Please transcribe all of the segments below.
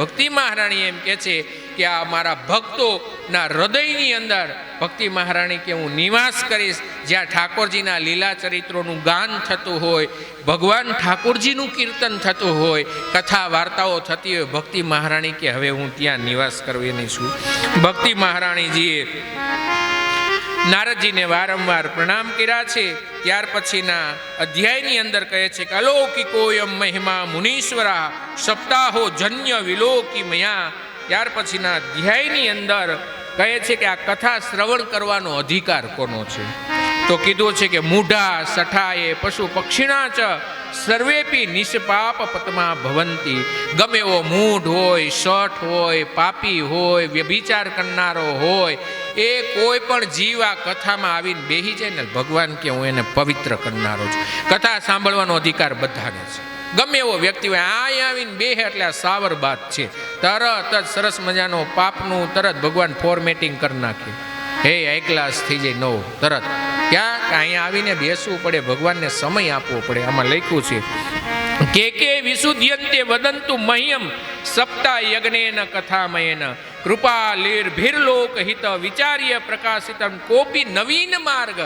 ભક્તિ મહારાણી એમ કે છે કે આ મારા ભક્તોના હૃદયની અંદર ભક્તિ મહારાણી કે હું નિવાસ કરીશ, જ્યાં ઠાકોરજીના લીલા ચરિત્રોનું ગાન થતું હોય, ભગવાન ઠાકોરજીનું કીર્તન થતું હોય, કથા વાર્તાઓ થતી હોય, ભક્તિ મહારાણી કે હવે હું ત્યાં નિવાસ કરવાની છું. ભક્તિ મહારાણીજીએ નારદજીને વારંવાર પ્રણામ કર્યા છે. ત્યાર પછીના અધ્યાયની અંદર કહે છે કે અલૌકિકોયમ મહિમા મુનીશ્વરા સપ્તાહો જન્ય વિલોકી મયા. ત્યાર પછીના અધ્યાયની અંદર કહે છે કે આ કથા શ્રવણ કરવાનો અધિકાર કોનો છે? તો કીધું છે કે મૂઢા સઠાએ પશુ પક્ષીણા ચ સર્વેપી નિષ્પાપ પતમા ભવંતી. ગમે એવો મૂઢ હોય, શઠ હોય, પાપી હોય, વ્યભિચાર કરનારો હોય, એ કોઈ પણ જીવ આ કથામાં આવીને બેહી જાય ને, ભગવાન કે હું એને પવિત્ર કરનારો છું. કથા સાંભળવાનો અધિકાર બધાને છે. ગમે એવો વ્યક્તિ હોય, આ આવીને બેહે એટલે આ સાવર બાત છે. તરત જ સરસ મજાનો પાપનું તરત ભગવાન ફોર્મેટિંગ કરી નાખે. હે એકલાસ થઈ જાય નવો તરત. ક્યાં અહીંયા આવીને બેસવું પડે, ભગવાનને સમય આપવો પડે. આમાં લખ્યું છે કે વિશુદ્ધ્યંતે વદંતુ મહ્યમ સપ્તા યજ્ઞેન કથામયેન કૃપાલીર્ભિર્લોક હિત વિચાર્ય પ્રકાશિતમ કોપી નવીન માર્ગ.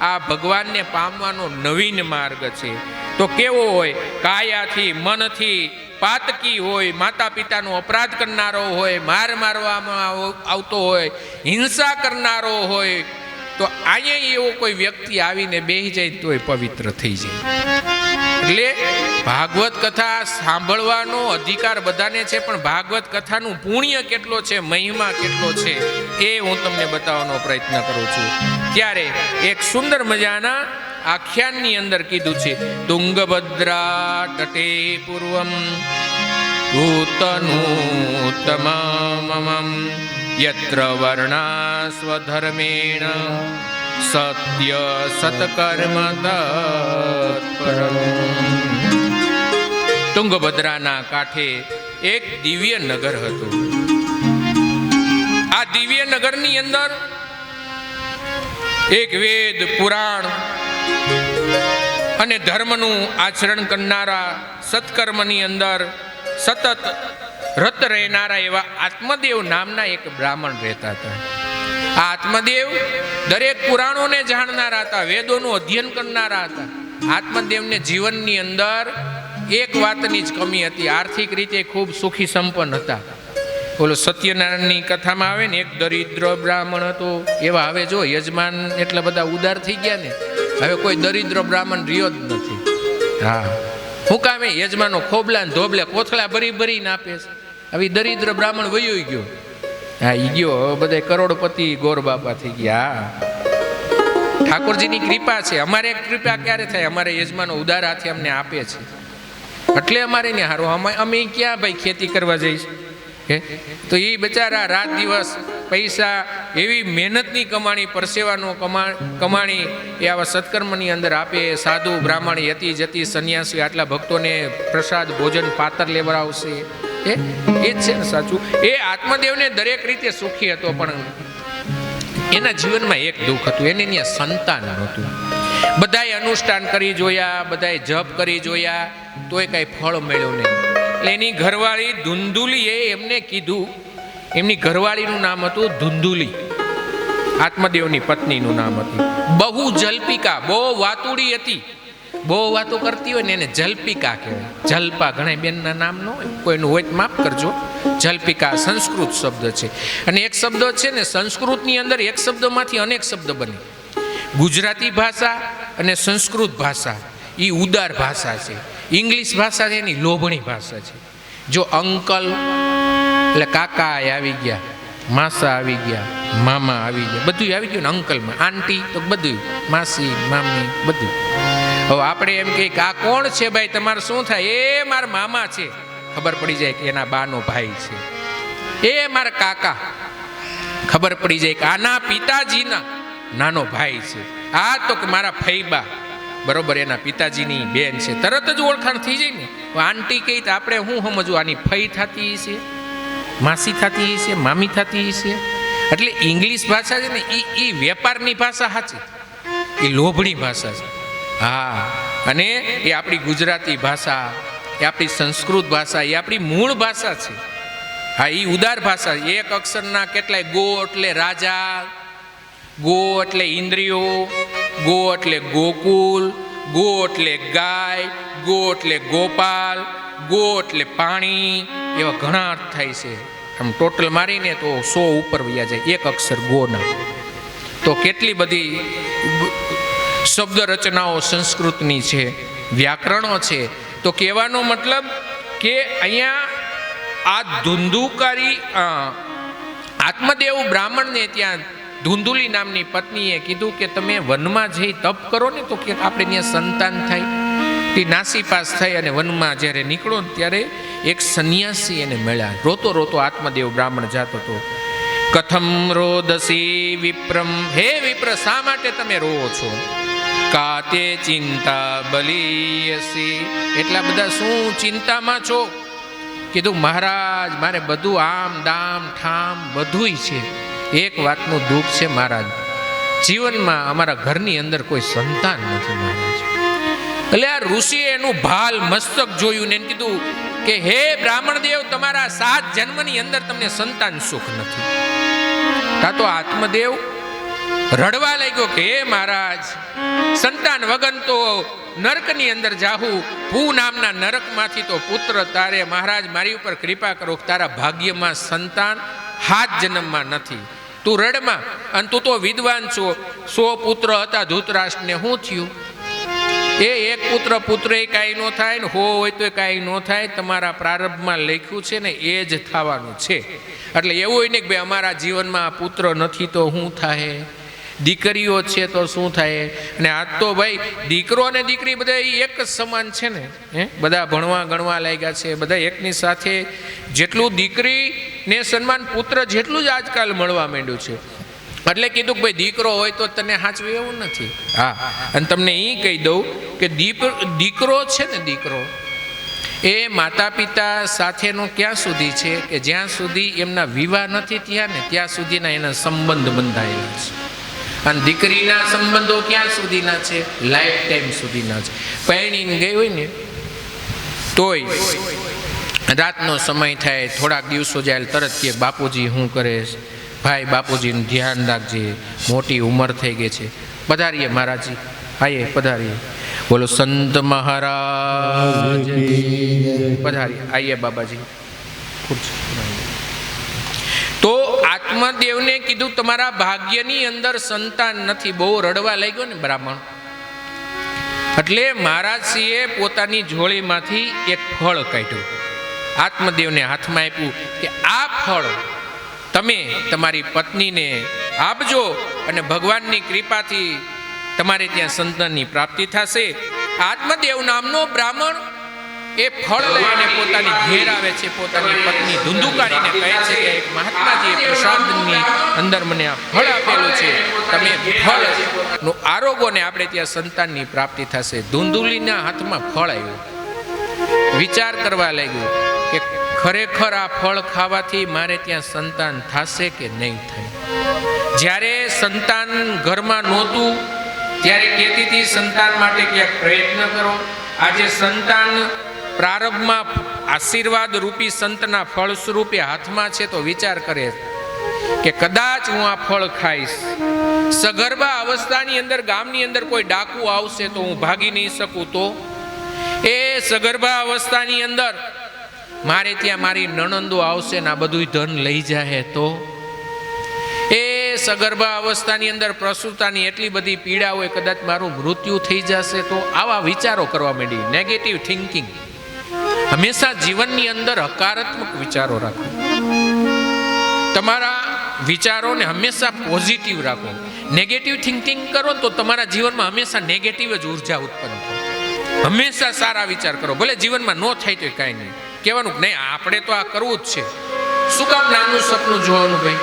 આ ભગવાનને પામવાનો નવીન માર્ગ છે. તો કેવો હોય? કાયાથી, મનથી પાતકી હોય, માતા પિતાનો અપરાધ કરનારો હોય, મારવામાં આવતો હોય, હિંસા કરનારો હોય, તો અહીંયા એવો કોઈ વ્યક્તિ આવીને બેસી જાય તો એ પવિત્ર થઈ જાય. એટલે ભાગવત કથા સાંભળવાનો અધિકાર બધાને છે, પણ ભાગવત કથાનું પુણ્ય કેટલો છે, મહિમા કેટલો છે, એ હું તમને બતાવવાનો પ્રયત્ન કરું છું. ત્યારે એક સુંદર મજાના આખ્યાનની અંદર કીધું છે તુંગભદ્રા તટે પૂર્વમ ઉતનૂતમમ યત્ર વર્ણા સ્વધર્મેણ સત્ય સત્કર્મ તત્પરમ. તુંગભદ્રાના કાંઠે એક દિવ્ય નગર હતું. આ દિવ્ય નગરની અંદર એક વેદ પુરાણ અને ધર્મનું આચરણ કરનારા, સત્કર્મની અંદર સતત રત રહેનારા એવા આત્મદેવ નામના એક બ્રાહ્મણ રહેતા હતા. આ આત્મદેવ દરેક પુરાણોને જાણનારા હતા, વેદોનું અધ્યયન કરનારા હતા. આત્મદેવને જીવનની અંદર એક વાતની જ કમી હતી, આર્થિક રીતે ખૂબ સુખી સંપન્ન હતા. બોલો સત્યનારાયણની કથામાં આવે ને એક દરિદ્ર બ્રાહ્મણ હતો, એવા હવે જો યજમાન એટલા બધા ઉદાર થઈ ગયા ને, હવે કોઈ દરિદ્ર બ્રાહ્મણ રહ્યો જ નથી. હા, હું કામે યજમાનો ખોબલા ધોબલે કોથળા ભરી ભરીને આપે છે. હવે દરિદ્ર બ્રાહ્મણ વયો ગયો. હા, ઈ ગયો. હવે બધા કરોડપતિ ગોર બાપા થઈ ગયા. ઠાકોરજીની કૃપા છે. અમારે કૃપા ક્યારે થાય? અમારે યજમાનો ઉદાર હાથે અમને આપે છે, એટલે અમારે ને હારું. અમે ક્યાં ભાઈ ખેતી કરવા જઈશ? તો એ બચારા રાત દિવસ પૈસા, એવી મહેનતની કમાણી, પરસેવાનો કમાણી એ આવા સત્કર્મની અંદર આપે. સાધુ બ્રાહ્મણ, યતિ જતિ સંન્યાસી આટલા ભક્તોને પ્રસાદ ભોજન પાતર લેવડાવશે. એ જ છે ને સાચું. એ આત્મદેવને દરેક રીતે સુખી હતો, પણ એના જીવનમાં એક દુઃખ હતું, એને ત્યાં સંતાન નહોતું. બધાએ અનુષ્ઠાન કરી જોયા, બધાએ જપ કરી જોયા, તોય કાંઈ ફળ મળ્યું નહીં. એટલે એની ઘરવાળી ધુંધુલીએ એમને કીધું, એમની ઘરવાળીનું નામ હતું ધુંધુલી, આત્મદેવની પત્નીનું નામ હતું. બહુ જલ્પિકા, બહુ વાતુડી હતી. બહુ વાતો કરતી હોય ને એને જલ્પિકા કહેવાય. જલ્પા, ઘણા બેનના નામ ન હોય, કોઈનું હોય માફ કરજો. જલ્પિકા સંસ્કૃત શબ્દ છે. અને એક શબ્દ છે ને સંસ્કૃતની અંદર, એક શબ્દમાંથી અનેક શબ્દ બને. ગુજરાતી ભાષા અને સંસ્કૃત ભાષા એ ઉદાર ભાષા છે. ઇંગ્લિશ ભાષા છે એની લોભણી ભાષા છે. જો અંકલ એટલે કાકા આવી ગયા, માસા આવી ગયા, મામા આવી ગયા, બધું આવી ગયું ને અંકલમાં. આંટી તો બધું, માસી, મામી બધું. હવે આપણે એમ કે આ કોણ છે ભાઈ, તમારે શું થાય? એ મારા મામા છે. ખબર પડી જાય કે એના બાનો ભાઈ છે. એ મારા કાકા. ખબર પડી જાય કે આના પિતાજીના નાનો ભાઈ છે. આ તો કે મારા ફઈબા, બરોબર, એના પિતાજીની બેન છે. તરત જ ઓળખાણ થઈ જાય ને. આંટી કહી તો આપણે શું સમજવું? આની ફઈ થતી છે, માસી થતી છે, મામી થતી છે. એટલે ઇંગ્લિશ ભાષા છે ને એ વેપારની ભાષા સાચી, એ લોભણી ભાષા છે. હા, અને એ આપણી ગુજરાતી ભાષા, એ આપણી સંસ્કૃત ભાષા, એ આપણી મૂળ ભાષા છે. હા, એ ઉદાર ભાષા. એક અક્ષરના કેટલાય ગો એટલે રાજા, ગો એટલે ઇન્દ્રિયો, ગો એટલે ગોકુલ, ગો એટલે ગાય, ગો એટલે ગોપાલ, ગો એટલે પાણી, એવા ઘણા અર્થ થાય છે. આમ ટોટલ મારીને તો 100 ઉપર વયા જાય એક અક્ષર ગોના. તો કેટલી બધી શબ્દ રચનાઓ સંસ્કૃતની છે, વ્યાકરણો છે. તો કહેવાનો મતલબ કે અહીંયા આ ધુંધુકારી આત્મદેવ બ્રાહ્મણને ત્યાં ધુંધુલી નામની પત્નીએ કીધું કે તમે વનમાં જઈ તપ કરો ને તો કે આપણે ત્યાં સંતાન થાય. તે નાસીપાસ થઈ અને વનમાં જ્યારે નીકળો ને ત્યારે એક સંન્યાસી એને મળ્યા. રોતો રોતો આત્મદેવ બ્રાહ્મણ જાતો હતો. કથમ રોદસી વિપ્રમ, હે વિપ્ર, શા માટે તમે રોવો છો? કાતે ચિંતા બલીયસી, એટલા બધા શું ચિંતામાં છો? કીધું મહારાજ, મારે બધું આમ દામ ઠામ બધુંય છે, એક વાતનું દુઃખ છે મહારાજ, જીવનમાં અમારા ઘરની અંદર કોઈ સંતાન નથી મહારાજ. એટલે આ ઋષિએ એનું ભાલ મસ્તક જોયું ને કીધું કે હે બ્રાહ્મણ દેવ, તમારા 7 જન્મની અંદર તમને સંતાન સુખ નથી. તા તો આત્મદેવ રડવા લાગ્યો કે હે મહારાજ, સંતાન વગર તો નરકની અંદર જાહું, ભૂ નામના નરકમાંથી તો પુત્ર તારે. મહારાજ મારી ઉપર કૃપા કરો, તારા ભાગ્યમાં સંતાન 7 જન્મમાં નથી. તું રડમાં, અને તું તો વિદ્વાન છો. 100 પુત્ર હતા ધૃતરાષ્ટ્રને, શું થયું? એ એક પુત્ર એ કાંઈ ન થાય ને, હોય તો કાંઈ ન થાય. તમારા પ્રારબ્ધમાં લખ્યું છે ને એ જ થવાનું છે. એટલે એવું હોય ને કે ભાઈ અમારા જીવનમાં પુત્ર નથી તો શું થાય, દીકરીઓ છે તો શું થાય. અને આજ તો ભાઈ દીકરો અને દીકરી બધા એક જ સમાન છે ને. બધા ભણવા ગણવા લાગ્યા છે, બધા એકની સાથે. જેટલું દીકરીને સન્માન પુત્ર જેટલું જ આજકાલ મળવા માંડ્યું છે. એટલે કીધું કે ભાઈ દીકરો હોય તો તને સાચવે એવું નથી. હા, અને તમને એ કહી દઉં કે દીકરો છે ને, દીકરો એ માતા પિતા સાથેનો ક્યાં સુધી છે કે જ્યાં સુધી એમના વિવાહ નથી થયા ને ત્યાં સુધીના એના સંબંધ બંધાયેલા છે. અને દીકરીના સંબંધો ક્યાં સુધીના છે? લાઈફ ટાઈમ સુધીના છે. પરણીને ગઈ હોય ને તોય રાતનો સમય થાય, થોડાક દિવસો જાય તરત કે બાપુજી શું કરે, ભાઈ બાપુજીનું ધ્યાન રાખજે, મોટી ઉંમર થઈ ગઈ છે. પધારીએ મહારાજજી, આઈએ પધારીએ. બોલો સંત મહારાજ, પધારીએ, આઈએ બાબાજી. તો આત્મદેવને કીધું તમારા ભાગ્યની અંદર સંતાન નથી. બહુ રડવા લાગ્યો ને બ્રાહ્મણ. એટલે મહારાજશ્રીએ પોતાની ઝોળીમાંથી એક ફળ કાઢ્યું, આત્મદેવને હાથમાં આપ્યું કે આ ફળ તમે તમારી પત્નીને આપજો અને ભગવાનની કૃપાથી તમારે ત્યાં સંતાનની પ્રાપ્તિ થશે. આત્મદેવ નામનો બ્રાહ્મણ એ ફળ લઈને પોતાની ઘેર આવે છે. પોતાની પત્ની ધુંધુકારીને કહે છે કે એક મહાત્માજીએ પ્રસાદની અંદર મને આ ફળ આપેલું છે, તમે ફળનો આરોગો ને આપણે ત્યાં સંતાનની પ્રાપ્તિ થશે. ધુંધુલીના હાથમાં ફળ આવ્યું. વિચાર કરવા લાગ્યું કે ખરેખર આ ફળ ખાવાથી મારે ત્યાં સંતાન થશે કે નહીં થાય. જ્યારે સંતાન ઘરમાં નહોતું ત્યારે કહેતી હતી સંતાન માટે ક્યાંક પ્રયત્ન કરો. આજે સંતાન પ્રારંભમાં આશીર્વાદ રૂપી સંતના ફળ સ્વરૂપે હાથમાં છે તો વિચાર કરે કે કદાચ હું આ ફળ ખાઈશ. સગર્ભા અવસ્થાની અંદર ગામની અંદર કોઈ ડાકુ આવશે તો હું ભાગી નહીં શકું. તો એ સગર્ભા અવસ્થાની અંદર મારે ત્યાં મારી નણંદો આવશે ને આ બધું ધન લઈ જાય તો એ સગર્ભા અવસ્થાની અંદર પ્રસૂતાની એટલી બધી પીડા હોય, કદાચ મારું મૃત્યુ થઈ જશે તો આવા વિચારો કરવા માંડી. Negative thinking. હંમેશા જીવનની અંદર હકારાત્મક વિચારો રાખો. તમારા વિચારોને હંમેશા પોઝિટિવ રાખો. નેગેટિવ થિંકિંગ કરો તો તમારા જીવનમાં હંમેશા નેગેટિવ જ ઉર્જા ઉત્પન્ન થાય. હંમેશા સારા વિચાર કરો. ભલે જીવનમાં ન થાય તો કાંઈ નહીં, કહેવાનું નહીં આપણે તો આ કરવું જ છે. શું કામ નાનું સપનું જોવાનું ભાઈ?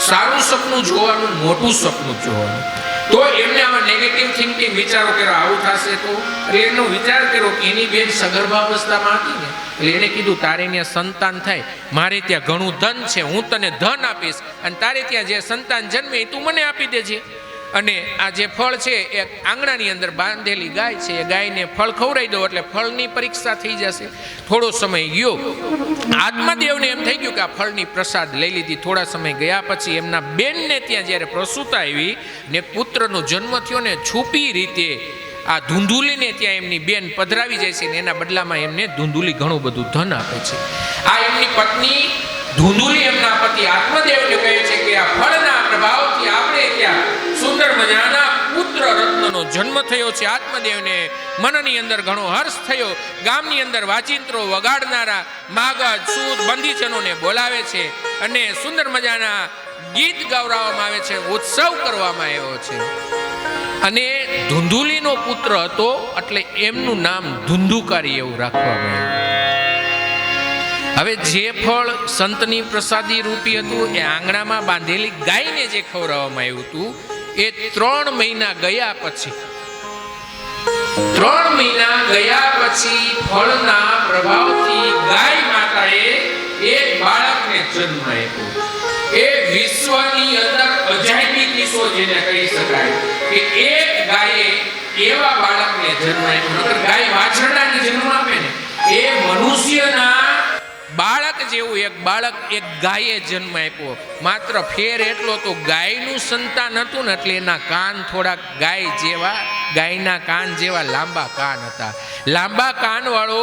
સારું સપનું જોવાનું, મોટું સપનું જોવાનું. તો એમને આમાં નેગેટિવ થિંકિંગ વિચારો કર્યો આવું થશે તો એનો વિચાર કર્યો કે એની બેન સગર્ભાવસ્થામાં હતી ને એટલે એને કીધું તારે ત્યાં સંતાન થાય, મારે ત્યાં ઘણું ધન છે, હું તને ધન આપીશ અને તારે ત્યાં જે સંતાન જન્મે તું મને આપી દેજે. અને આ જે ફળ છે એ આંગણાની અંદર બાંધેલી ગાય છે, એ ગાયને ફળ ખવડાવી દો એટલે ફળની પરીક્ષા થઈ જશે. થોડો સમય ગયો, આત્માદેવને એમ થઈ ગયું કે આ ફળની પ્રસાદ લઈ લીધી. થોડા સમય ગયા પછી એમના બેનને ત્યાં જ્યારે પ્રસૂતા આવી ને પુત્રનો જન્મ થયો ને, છુપી રીતે આ ધૂંધુલીને ત્યાં એમની બેન પધરાવી જાય છે ને એના બદલામાં એમને ધૂંધુલી ઘણું બધું ધન આપે છે. આ એમની પત્ની ધૂંધુલી એમના પતિ આત્મદેવને કહે છે કે આ ફળના પ્રભાવથી આપણે ત્યાં સુંદર મજાના પુત્ર રત્નનો જન્મ થયો છે. આત્મદેવને મનની અંદર ઘણો હર્ષ થયો. ગામની અંદર વાજિંત્રો વગાડનારા માગજ સૂદ બંધીજનોને બોલાવે છે અને સુંદર મજાના ગીત ગવડાવવામાં આવે છે, ઉત્સવ કરવામાં આવ્યો છે. અને ધૂંધુલીનો પુત્ર હતો એટલે એમનું નામ ધુંધુકારી એવું રાખવામાં આવ્યું. હવે જે ફળ સંતની પ્રસાદી રૂપી હતું એ આંગણામાં બાંધેલી ગાયને જે ખવડાવવામાં આવ્યું હતું, એ 3 મહિના ગયા પછી 3 મહિના ગયા પછી ફળના પ્રભાવથી ગાય માતાએ એક બાળકને જન્મ આપ્યો. એ વિશ્વની અંદર અજાયબી કિસ્સો જેને કહી શકાય કે એક ગાયે એવા બાળકને જન્મ આપ્યો. ગાય વાછરડાને જન્મ આપે ને, એ મનુષ્યના બાળક જેવું એક બાળક એક ગાયે જન્મ આપ્યો. માત્ર ફેર એટલો તો ગાયનું સંતાન હતું ને એટલે એના કાન થોડાક ગાય જેવા, ગાયના કાન જેવા લાંબા કાન હતા. લાંબા કાન વાળો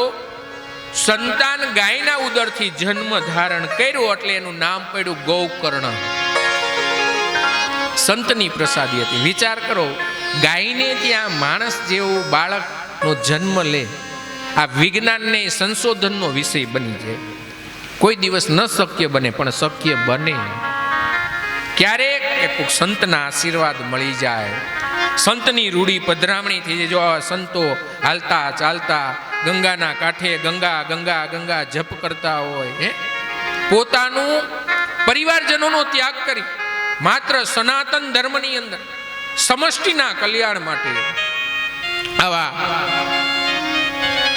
સંતાન ગાયના ઉદરથી જન્મ ધારણ કર્યો એટલે એનું નામ પડ્યું ગૌકર્ણ. સંતની પ્રસાદી હતી. વિચાર કરો, ગાયને ત્યાં માણસ જેવું બાળકનો જન્મ લે, આ વિજ્ઞાનને સંશોધનનો વિષય બની જાય. કોઈ દિવસ ન શક્ય બને પણ શક્ય બને. ક્યારેક એક સંતના આશીર્વાદ મળી જાય, સંતની રૂડી પધરામણી થઈ જાય. જો સંતો હાલતા ચાલતા ગંગાના કાંઠે ગંગા ગંગા ગંગા જપ કરતા હોય, પોતાનું પરિવારજનોનો ત્યાગ કરી માત્ર સનાતન ધર્મની અંદર સમષ્ટિના કલ્યાણ માટે આવા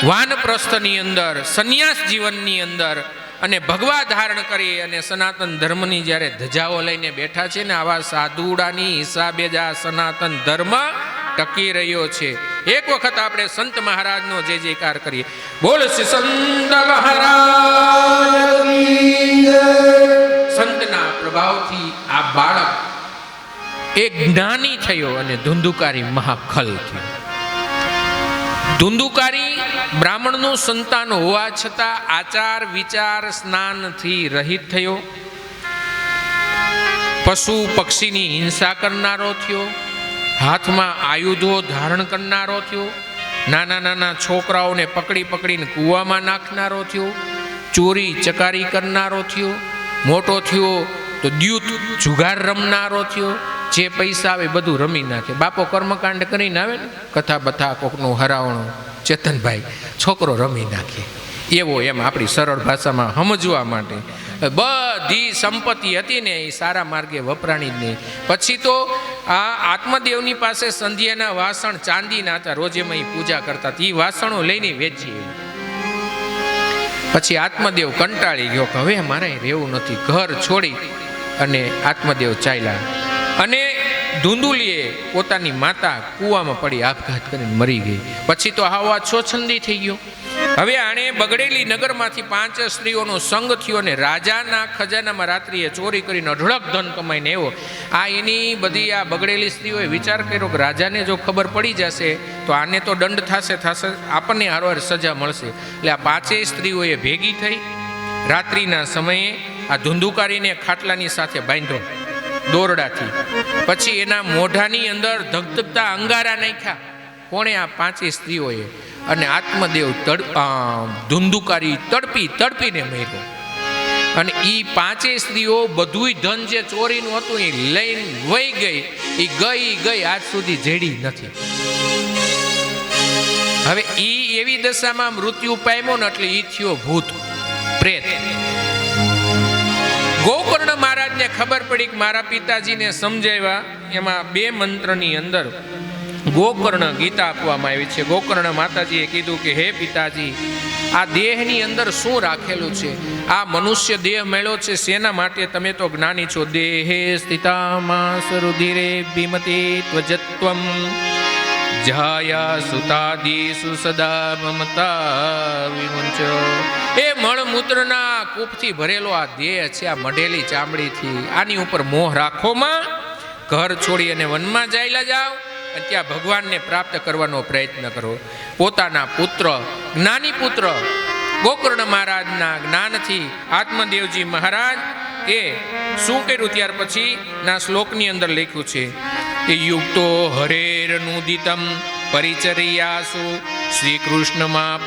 વાનપ્રસ્થની અંદર, સંન્યાસ જીવનની અંદર અને ભગવા ધારણ કરી અને સનાતન ધર્મની જ્યારે ધજાઓ લઈને બેઠા છે ને, આવા સાધુડાની હિસાબે જ આ સનાતન ધર્મ ટકી રહ્યો છે. એક વખત આપણે સંત મહારાજનો જય જયકાર કરીએ. બોલ શ્રી સંત મહારાજ. સંતના પ્રભાવથી આ બાળક એક જ્ઞાની થયો અને ધુંધુકારી મહાખલ થયો. ધુંધુકારી બ્રાહ્મણનું સંતાન હોવા છતાં આચાર વિચાર સ્નાનથી રહિત થયો. પશુ પક્ષીની હિંસા કરનારો થયો. હાથમાં આયુધો ધારણ કરનારો થયો. નાના નાના છોકરાઓને પકડી પકડીને કૂવામાં નાખનારો થયો. ચોરી ચકારી કરનારો થયો. મોટો થયો તો દ્યુત જુગાર રમનારો થયો. જે પૈસા આવે બધું રમી નાખે. બાપો કર્મકાંડ કરીને આવે ને, કથા બથા કોકનું હરાવણું, ચેતનભાઈ છોકરો રમી નાખે એવો, એમ આપણી સરળ ભાષામાં સમજવા માટે બધી સંપત્તિ હતી ને એ સારા માર્ગે વપરાણી જ નહીં. પછી તો આ આત્મદેવની પાસે સંધ્યાના વાસણ ચાંદીના હતા, રોજ એમાં પૂજા કરતા. એ વાસણો લઈને વેચી. પછી આત્મદેવ કંટાળી ગયો કે હવે મારે રહેવું નથી, ઘર છોડી અને આત્મદેવ ચાલ્યા. અને ધુંધુલીએ પોતાની માતા કૂવામાં પડી આપઘાત કરીને મરી ગઈ. પછી તો આવા છોછંદી થઈ ગયો. હવે આણે બગડેલી નગરમાંથી 5 સ્ત્રીઓનો સંગ થયો અને રાજાના ખજાનામાં રાત્રિએ ચોરી કરીને અઢળક ધન કમાઈને આવ્યો. આ એની બધી આ બગડેલી સ્ત્રીઓએ વિચાર કર્યો કે રાજાને જો ખબર પડી જશે તો આને તો દંડ થશે, આપણને હારવાર સજા મળશે. એટલે આ 5 સ્ત્રીઓએ ભેગી થઈ રાત્રિના સમયે આ ધુંધુકારીને ખાટલાની સાથે બાંધ્યો દોરડાથી. પછી એના મોઢાની અંદર ધગધગતા અંગારા નાખ્યા. કોણે? આ 5 સ્ત્રીઓએ. અને આત્મદેવ ધુંધુકારી તડપીને મર્યો. અને એ 5 સ્ત્રીઓ બધું ધન જે ચોરીનું હતું એ લઈને વહી ગઈ. એ ગઈ આજ સુધી જેડી નથી. હવે એ એવી દશામાં મૃત્યુ પામ્યો ને એટલે એ થયો ભૂત પ્રેત. ગોકર્ણ મહારાજને ખબર પડી કે મારા પિતાજીને સમજાવ્યા. એમાં 2 મંત્રની અંદર ગોકર્ણ ગીતા આપવામાં આવી છે. ગોકર્ણ માતાજીએ કીધું કે હે પિતાજી, આ દેહની અંદર શું રાખેલું છે, આ મનુષ્ય દેહ મળ્યો છે શેના માટે? તમે તો જ્ઞાની છો. દેહે સ્થિતામાં સરુધિરે ભીમતી ત્વજત્વમ જાયા સુતાદીસુ સદા મમતા વિમુંચ. એ મળમૂત્રના કૂપથી ભરેલો આ દેહ છે, આ મઢેલી ચામડીથી, આની ઉપર મોહ રાખોમાં ઘર છોડી અને વનમાં જાયલા જાઓ અને ત્યાં ભગવાનને પ્રાપ્ત કરવાનો પ્રયત્ન કરો. પોતાના પુત્ર, જ્ઞાની પુત્ર ગોકર્ણ મહારાજના જ્ઞાનથી આત્મદેવજી મહારાજ એ શું કર્યું? ત્યાર પછી ના શ્લોકની અંદર લખ્યું છે, યુક્તો હરેરનુદિતમ પરિચર્યાસુ શ્રી કૃષ્ણ માપ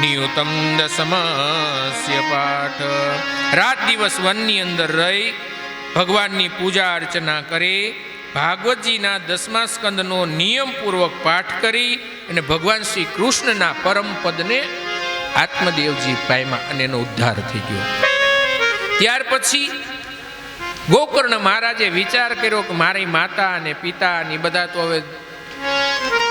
નિયુતમ દસમસ્ય પાઠ. રાત દિવસ વનની અંદર રહી ભગવાનની પૂજા અર્ચના કરી, ભાગવતજીના 10મા સ્કંદનો નિયમપૂર્વક પાઠ કરી અને ભગવાન શ્રી કૃષ્ણના પરમ પદને આત્મદેવજી પામ્યા અને એનો ઉદ્ધાર થઈ ગયો. ત્યાર પછી ગોકર્ણ મહારાજે વિચાર કર્યો કે મારી માતા અને પિતા ની બધા તો હવે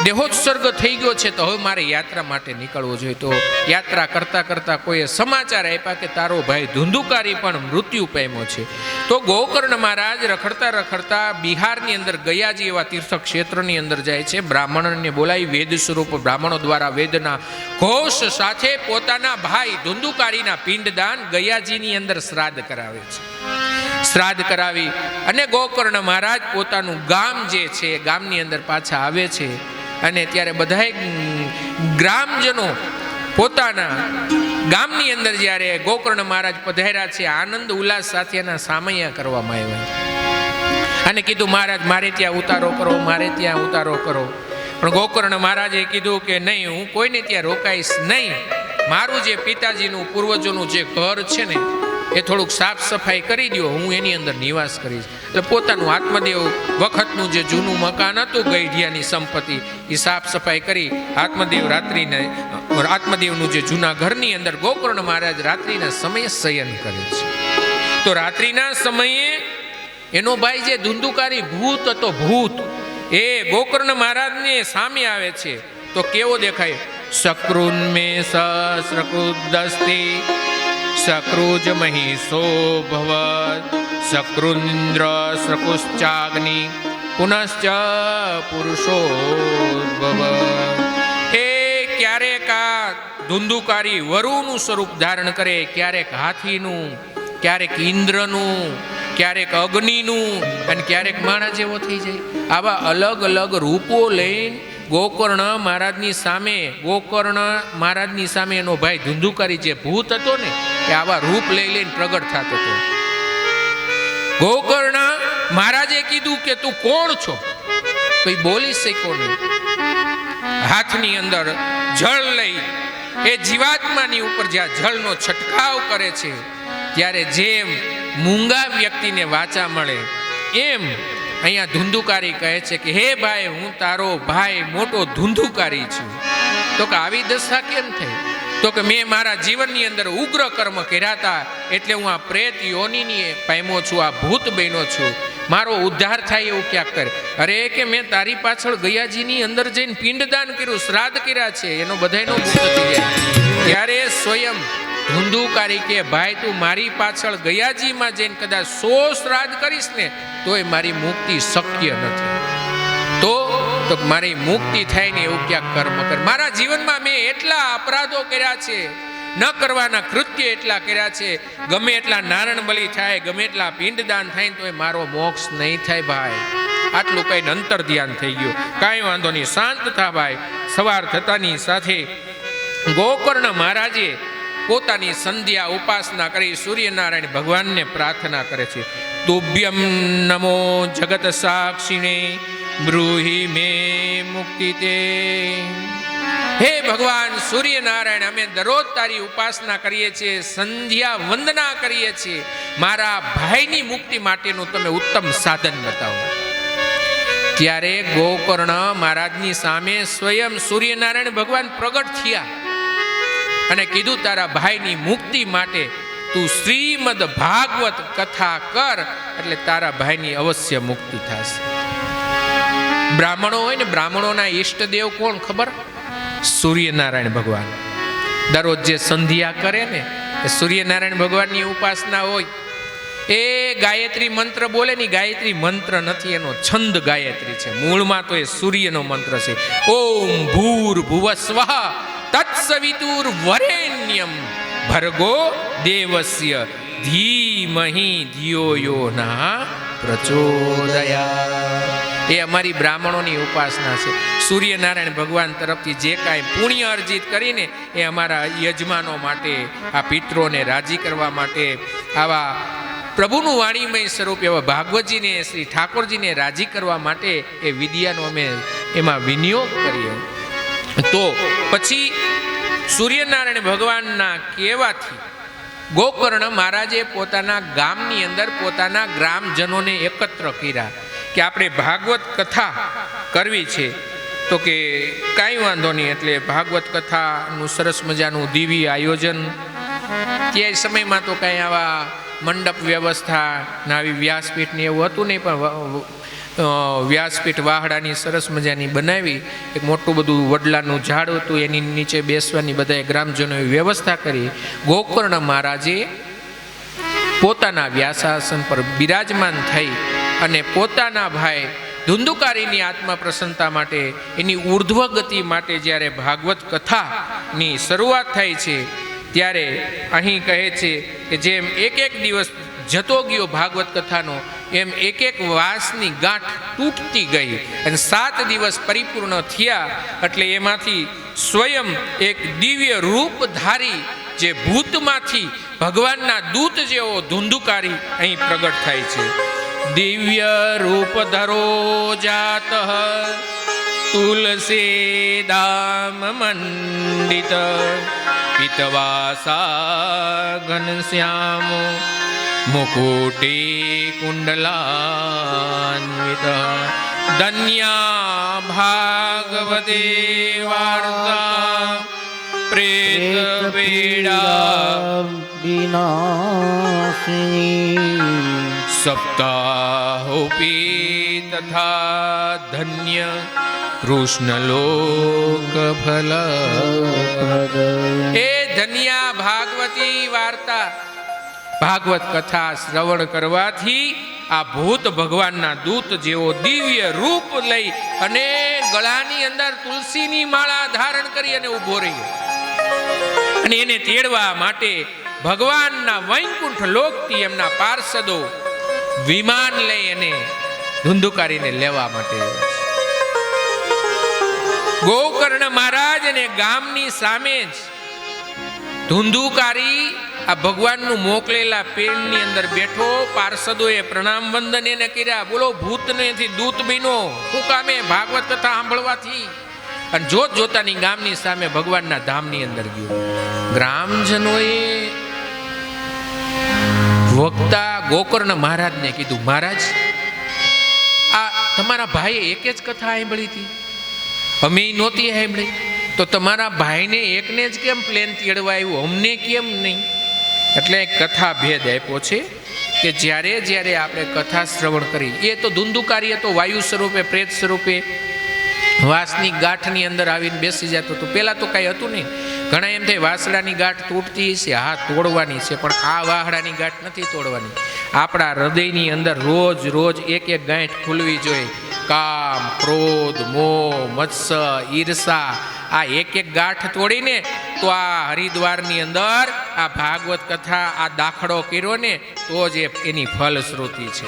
દેહોત્સર્ગ થઈ ગયો છે, તો હવે મારે યાત્રા માટે નીકળવું જોઈએ. તો યાત્રા કરતા કરતા કોઈએ સમાચાર આપ્યા કે તારો ભાઈ ધુંધુકારી પણ મૃત્યુ પામ્યો છે. તો ગોકર્ણ મહારાજ રખડતા રખડતા બિહારની અંદર ગયાજી એવા તીર્થ ક્ષેત્રની અંદર જાય છે. બ્રાહ્મણને બોલાવી વેદ સ્વરૂપ બ્રાહ્મણો દ્વારા વેદના ઘોષ સાથે પોતાના ભાઈ ધુંધુકારીના પિંડદાન ગયાજીની અંદર શ્રાદ્ધ કરાવે છે. શ્રાદ્ધ કરાવી અને ગોકર્ણ મહારાજ પોતાનું ગામ જે છે ગામની અંદર પાછા આવે છે. અને ત્યારે બધાય ગ્રામજનો પોતાના ગામની અંદર જ્યારે ગોકર્ણ મહારાજ પધાર્યા છે, આનંદ ઉલ્લાસ સાથે એના સામૈયા કરવામાં આવ્યા અને કીધું મહારાજ મારે ત્યાં ઉતારો કરો, મારે ત્યાં ઉતારો કરો. પણ ગોકર્ણ મહારાજે કીધું કે નહીં, હું કોઈને ત્યાં રોકાઈશ નહીં. મારું જે પિતાજીનું પૂર્વજોનું જે ઘર છે ને એ થોડુંક સાફ સફાઈ કરી દો, હું એની અંદર નિવાસ કરીશ. એટલે પોતાનું આત્મદેવ વખતનું જે જૂનું મકાન હતું ગઈઢિયાની સંપત્તિ એ સાફ સફાઈ કરી આત્મદેવનું જે જૂના ઘરની અંદર ગોકર્ણ મહારાજ રાત્રિના સમયે શયન કરે છે. તો રાત્રિના સમયે એનો ભાઈ જે ધુંધુકારી ભૂત હતો, ભૂત એ ગોકર્ણ મહારાજને સામે આવે છે. તો કેવો દેખાય? સક્રુન મે સહસ્રકૃદસ્તી સક્રુજ મહિષો ભવત સક્રુન્દ્ર સકુશ્ચાગ્નિ પુનશ્ચ પુરુષો ભવત. એ ક્યારેક આ ધુંધુકારી વરુનું સ્વરૂપ ધારણ કરે, ક્યારેક હાથીનું, ક્યારેક ઇન્દ્રનું, ક્યારેક અગ્નિનું અને ક્યારેક માણસ જેવો થઈ જાય. આવા અલગ અલગ રૂપો લઈને ગોકર્ણ મહારાજની સામે એનો ભાઈ ધુંધુકારી જે ભૂત હતો ને એ આવા રૂપ લઈ લઈને પ્રગટ થતો હતો. ગોકર્ણ મહારાજે કીધું કે તું કોણ છો? કોઈ બોલી શક્યો નહીં. હાથની અંદર જળ લઈ એ જીવાત્માની ઉપર જ્યાં જળનો છંટકાવ કરે છે ત્યારે જેમ મૂંગા વ્યક્તિને વાચા મળે એમ અહીંયા ધુંધુકારી કહે છે કે હે ભાઈ, હું તારો ભાઈ મોટો ધુંધુકારી છું. તો કે આવી દશા કેમ થઈ? તો કે મેં મારા જીવનની અંદર ઉગ્ર કર્મ કર્યા હતા એટલે હું આ પ્રેત યોનિની પામ્યો છું, આ ભૂત બન્યો છું. મારો ઉદ્ધાર થાય એવું ક્યાંક કરે. અરે કે મેં તારી પાછળ ગયાજીની અંદર જઈને પિંડદાન કર્યું, શ્રાદ્ધ કર્યા છે, એનો બધાયનો મુક્ત થઈ જાય. ત્યારે સ્વયં ધુંધુકારી કે ભાઈ તું મારી પાછળ ગયાજીમાં જઈને કદાચ 100 શ્રાદ્ધ કરીશ ને તોય મારી મુક્તિ શક્ય નથી. તો મારી મુક્તિ થાય ને એવું ક્યાંક કર્મ કર. મારા જીવનમાં મેં એટલા અપરાધો કર્યા છે, ન કરવાના કૃત્ય એટલા કર્યા છે, ગમે એટલા નારાયણ બલિ થાય, ગમે એટલા પિંડદાન થાય ને તોય મારો મોક્ષ નહીં થાય ભાઈ. આટલું કઈ અંતર ધ્યાન થઈ ગયું. કાંઈ વાંધો નહીં, શાંત થા ભાઈ. સવાર થતાની સાથે ગોકર્ણ મહારાજે પોતાની સંધ્યા ઉપાસના કરી સૂર્યનારાયણ ભગવાનને પ્રાર્થના કરે છે. તુભ્યમ નમો જગત સાક્ષિણે બ્રૂહી મે મુક્તિ તે. હે ભગવાન સૂર્યનારાયણ, અમે દરરોજ તારી ઉપાસના કરીએ છીએ, સંધ્યા વંદના કરીએ છીએ. મારા ભાઈની મુક્તિ માટેનું તમે ઉત્તમ સાધન બતાવો. ત્યારે ગોકર્ણ મહારાજની સામે સ્વયં સૂર્યનારાયણ ભગવાન પ્રગટ થયા અને કીધું તારા ભાઈની મુક્તિ માટે તું શ્રીમદ ભાગવત કથા કર એટલે તારા ભાઈની અવશ્ય મુક્તિ થશે. બ્રાહ્મણો હોય ને, બ્રાહ્મણોના ઈષ્ટદેવ કોણ ખબર? સૂર્યનારાયણ ભગવાન. દરરોજ જે સંધ્યા કરે ને એ સૂર્યનારાયણ ભગવાનની ઉપાસના હોય. એ ગાયત્રી મંત્ર બોલે ને, ગાયત્રી મંત્ર નથી, એનો છંદ ગાયત્રી છે. મૂળમાં તો એ સૂર્યનો મંત્ર છે. ઓમ ભૂર ભુવસ્વઃ તત્સવિતુર વરેણ્યમ ભર્ગો દેવસ્ય ધીમહિ ધિયો યો નઃ પ્રચોદયાત્. એ અમારી બ્રાહ્મણોની ઉપાસના છે. સૂર્યનારાયણ ભગવાન તરફથી જે કાંઈ પુણ્ય અર્જિત કરીને એ અમારા યજમાનો માટે, આ પિતરોને રાજી કરવા માટે, આવા પ્રભુનું વાણીમય સ્વરૂપ એવા ભાગવતજીને, શ્રી ઠાકોરજીને રાજી કરવા માટે એ વિદ્યાનો અમે એમાં વિનિયોગ કરીએ. તો પછી સૂર્યનારાયણ ભગવાનના કહેવાથી ગોકર્ણ મહારાજે પોતાના ગામની અંદર પોતાના ગ્રામજનોને એકત્ર કર્યા કે આપણે ભાગવત કથા કરવી છે. તો કે કાંઈ વાંધો નહીં. એટલે ભાગવત કથાનું સરસ મજાનું દિવ્ય આયોજન. તે સમયમાં તો કાંઈ આવા મંડપ વ્યવસ્થા ના આવી વ્યાસપીઠની એવું હતું નહીં, પણ વ્યાસપીઠ વાહડાની સરસ મજાની બનાવી, એક મોટું બધું વડલાનું ઝાડ હતું, એની નીચે બેસવાની બધાએ ગ્રામજનોએ વ્યવસ્થા કરી. ગોકર્ણ મહારાજે પોતાના વ્યાસાસન પર બિરાજમાન થઈ અને પોતાના ભાઈ ધુંધુકારીની આત્મા પ્રસન્નતા માટે, એની ઉર્ધ્વ ગતિ માટે જ્યારે ભાગવત કથાની શરૂઆત થાય છે ત્યારે અહીં કહે છે કે જેમ એક એક દિવસ જતો ગયો ભાગવત કથાનો, એમ એક એક વાસની ગાંઠ તૂટતી ગઈ અને 7 દિવસ પરિપૂર્ણ થયા. એટલે એમાંથી સ્વયં એક દિવ્ય રૂપધારી જે ભૂતમાંથી ભગવાનના દૂત જેવો ધુંધુકારી અહીં પ્રગટ થાય છે. દિવ્ય રૂપધરો જાત તુલસી દામ મંડિત પિતવાસા ઘનશ્યામ મુકુટી કુંડલાન્વિત ધન્યા ભાગવતે વાર્તા પ્રેત પીડા વિનાશિની સપ્તાહોપી તથા ધન્ય કૃષ્ણલોક ફલ. એ ધન્યા ભાગવતી વાર્તા, ભાગવત કથા શ્રવણ કરવાથી આ ભૂત ભગવાનના દૂત જેવો દિવ્ય રૂપ લઈ અને ગળાની અંદર તુલસીની માળા ધારણ કરી અને ઊભો રહ્યો અને એને તેડવા માટે ભગવાનના વૈકુંઠ લોકથી એમના પાર્ષદો વિમાન લઈ અને ધુંધુકારીને લેવા માટે. ગોકર્ણ મહારાજ અને ગામની સામે જ ધુંધુકારી આ ભગવાનનું મોકલેલા પેનની અંદર બેઠો. પાર્ષદોએ પ્રણામ વંદન એને કર્યા. બોલો ભૂતનેથી દૂત બન્યો, શું કામે? ભાગવત કથા સાંભળવાથી. અને જોત જોતાની ગામની સામે ભગવાનના ધામની અંદર ગયો. ગ્રામજનોએ વક્તા ગોકર્ણ મહારાજને કીધું, મહારાજ આ તમારા ભાઈએ એક જ કથા સાંભળી હતી, અમે નહોતી સાંભળી, તો તમારા ભાઈને એકને જ કેમ પ્લેન તેડવા આવ્યું, અમને કેમ નહીં? એટલે કથા ભેદ આપ્યો છે કે જ્યારે જ્યારે આપણે કથા શ્રવણ કરી, એ તો ધુંધુકારી તો વાયુ સ્વરૂપે પ્રેત સ્વરૂપે વાસની ગાંઠની અંદર આવીને બેસી જતો હતો. પહેલાં તો કાંઈ હતું નહીં. ઘણા એમ થાય વાસડાની ગાંઠ તૂટતી છે, હા તોડવાની છે, પણ આ વાહડાની ગાંઠ નથી તોડવાની. આપણા હૃદયની અંદર રોજ રોજ એક એક ગાંઠ ખુલવી જોઈએ. કામ, ક્રોધ, મોહ, મત્સર, ઈર્ષા, આ એક એક ગાંઠ તોડીને તો આ હરિદ્વારની અંદર આ ભાગવત કથા આ દાખલો કર્યો ને તો જ એની ફલશ્રુતિ છે.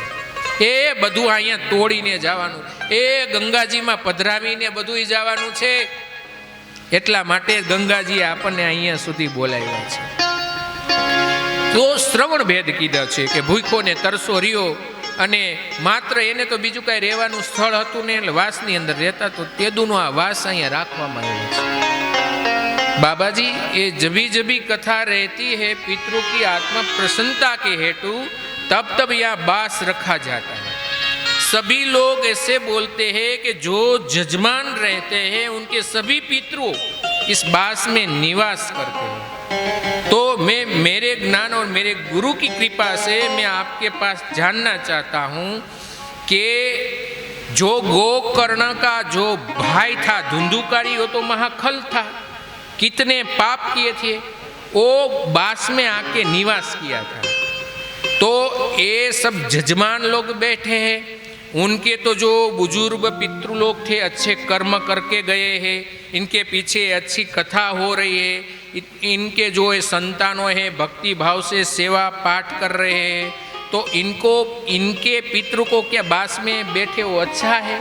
એ બધું અહીંયા તોડીને જવાનું, એ ગંગાજીમાં પધરાવીને બધું જવાનું છે. એટલા માટે ગંગાજીએ આપણને અહીંયા સુધી બોલાવ્યા છે. તો શ્રવણ ભેદ કીધા છે કે ભૂખો ને તરસો રહ્યો, અને માત્ર એને તો બીજું કાંઈ રહેવાનું સ્થળ હતું ને, એટલે વાસની અંદર રહેતા, તો તેદુનો આ વાસ અહીંયા રાખવામાં આવ્યો છે. बाबाजी ये जभी जभी कथा रहती है पितरों की आत्मा प्रसन्नता के हेतु तब तब यहाँ बास रखा जाता है. सभी लोग ऐसे बोलते हैं कि जो जजमान रहते हैं उनके सभी पितरों इस बास में निवास करते हैं. तो मैं मेरे ज्ञान और मेरे गुरु की कृपा से मैं आपके पास जानना चाहता हूँ कि जो गोकर्ण का जो भाई था धुंधुकारी, वो तो महाखल था, कितने पाप किए थे, वो बास में आके निवास किया था। तो ये सब जजमान लोग बैठे हैं, उनके तो जो बुजुर्ग पितृ लोग थे अच्छे कर्म करके गए हैं, इनके पीछे अच्छी कथा हो रही है, इनके जो ये संतानों हैं भक्ति भाव से सेवा पाठ कर रहे हैं, तो इनको इनके पितृ को क्या बास में बैठे वो अच्छा है?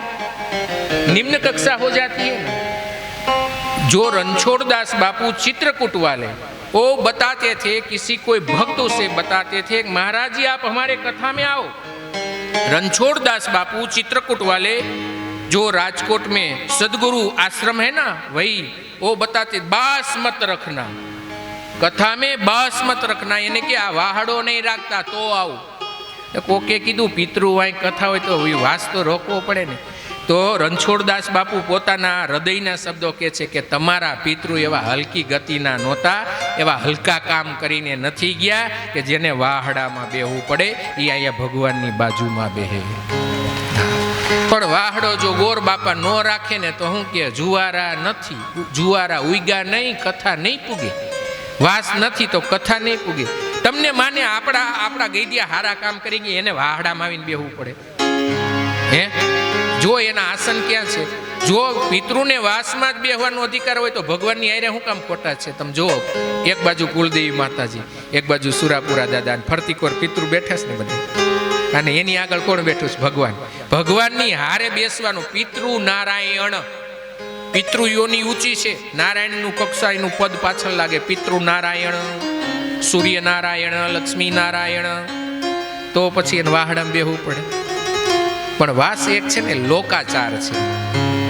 निम्न कक्षा हो जाती है। जो रणछोड़दास बापू चित्रकूट वाले वो बताते थे, किसी कोई भक्त उसे बताते थे, महाराज जी आप हमारे कथा में आओ। रणछोड़दास बापू चित्रकूट वाले जो राजकोट में सदगुरु आश्रम है ना, वही वो बताते बास मत रखना, कथा में बास मत रखना, यानी कि आ वाहड़ो नहीं राखता तो आओ। कोके कीधुं पितृ वाई कथा हो तो वास तो रोकવો પડે ને। तो रणछोड़दास बापू पोताना हृदयना शब्दों कहे छे के तमारा पितृ एवा हलकी गतिना नहोता, एवा हलका काम करीने नथी गया के जेने वाहड़ामां बेहવું પડે, ई आया भगवाननी बाजुमां बेहे। पण वाहड़ो जो गोर बापा नो राखे ने तो हूँ के जुवारा नथी, जुवारा उग्या नहीं, कथा नहीं पूगे, वास नथी तो कथा नहीं पूगे। तमने माने आपड़ा आपड़ा गईदिया हारा काम करी गई एने वाहड़ामां आवीने बेहવું પડે हे? जो एना आसन क्या है, जो पितृ ने वास में ज बेहवानो अधिकार हो तो भगवान नी आरे हूँ काम खोटा है? तम जो एक बाजू कुलदेवी माताजी, एक बाजू सुरापुरा दादा, फरती कोर पितृ बैठा ने बधे, अने एनी आगळ कोण बैठुं छे? भगवान। भगवान नी हारे बेसवानुं। पितृ नारायण, पितृ योनि ऊंची छे, नारायण नु कक्षा एनु पद पाछळ लागे। पितृ नारायण, सूर्य नारायण, लक्ष्मी नारायण, तो पछी एने वाहडामां बेहવું પડે। पण वास एक छे ने लोकाचार छे।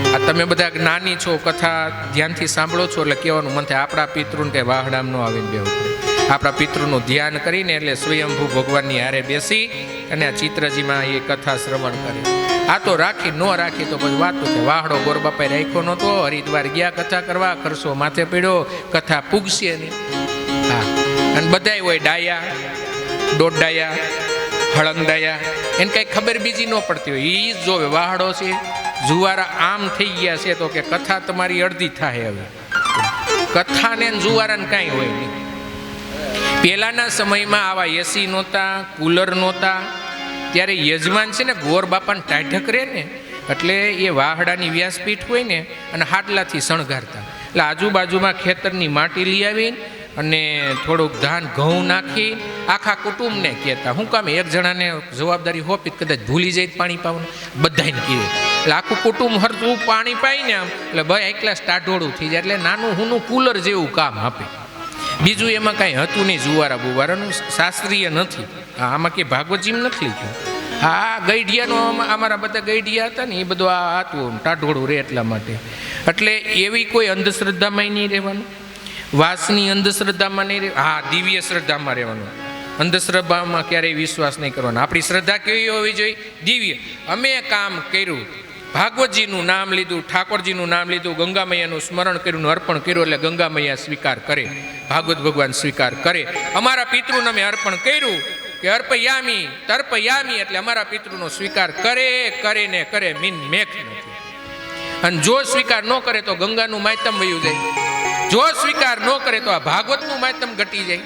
आ तमे बधा ज्ञानी छो, कथा ध्यानथी सांभळो छो, એટલે કહેવાનું મન થાય આપણા પિતૃને કે વાહડામાં નો આવીને બેહવું પડે। આપણા પિતૃનું ધ્યાન કરીને એટલે સ્વયંભૂ ભગવાનની હારે બેસી અને આ ચિત્રજીમાં એ કથા શ્રવણ કરે। આ તો રાખી નો રાખી તો પછી વાત છે। વાહડો ગોરબાપાએ રાખ્યો નહોતો, હરિદ્વાર ગયા કથા કરવા, ખર્ચો માથે પડ્યો, કથા પૂગશે નહીં। હા, અને બધાય હોય ડાયા, દોઢ ડાયા, હળંગ ડાયા, એને કઈ ખબર બીજી ન પડતી હોય, એ જ જોવે વાહડો છે, જુવારા આમ થઈ ગયા છે તો કે કથા તમારી અડધી થાય। હવે કથાને જુવારાને કાંઈ હોય નહીં। પહેલાના સમયમાં આવા એસી નહોતા, કુલર નહોતા, ત્યારે યજમાન છે ને ગોર બાપાને ટાઢક રહે ને એટલે એ વાહડાની વ્યાસપીઠ હોય ને અને હાડલાથી શણગારતા। એટલે આજુબાજુમાં ખેતરની માટી લઈ આવીને અને થોડુંક ધાન ઘઉં નાખી આખા કુટુંબને કહેતા। શું કામ? એક જણાને જવાબદારી હોપી કદાચ ભૂલી જાય પાણી પાવાનું, બધાને કહે એટલે આખું કુટુંબ હરતું પાણી પાઈ ને આમ એટલે ભાઈ એકલા ટાઢોળું થઈ જાય। એટલે નાનું હુનું કુલર જેવું કામ આપે। બીજું એમાં કાંઈ હતું નહીં, જુવારા બુવારાનું શાસ્ત્રીય નથી। આમાં કે ભાગવતજીમાં નથી લખ્યું। હા, ગઈઢિયાનો અમારા બધા ગઈઢિયા હતા ને એ બધું આ હતું ટાઢોળું રહે એટલા માટે। એટલે એવી કોઈ અંધશ્રદ્ધામાં નહીં રહેવાનું, વાસની અંધશ્રદ્ધામાં નહીં રહે। હા, દિવ્ય શ્રદ્ધામાં રહેવાનું, અંધશ્રદ્ધામાં ક્યારેય વિશ્વાસ નહીં કરવાનો। આપણી શ્રદ્ધા કેવી હોવી જોઈએ? દિવ્ય। અમે કામ કર્યું, ભાગવતજીનું નામ લીધું, ઠાકોરજીનું નામ લીધું, ગંગા મૈયાનું સ્મરણ કર્યું, અર્પણ કર્યું એટલે ગંગા મૈયા સ્વીકાર કરે, ભાગવત ભગવાન સ્વીકાર કરે। અમારા પિતૃને અમે અર્પણ કર્યું કે અર્પયામી તર્પયામી એટલે અમારા પિતૃનો સ્વીકાર કરે, કરે ને કરે, મીન મેખ નથી। અને જો સ્વીકાર ન કરે તો ગંગાનું માયતમ વયું જાય, જો સ્વીકાર ન કરે તો આ ભાગવતનું માયતમ ઘટી જાય।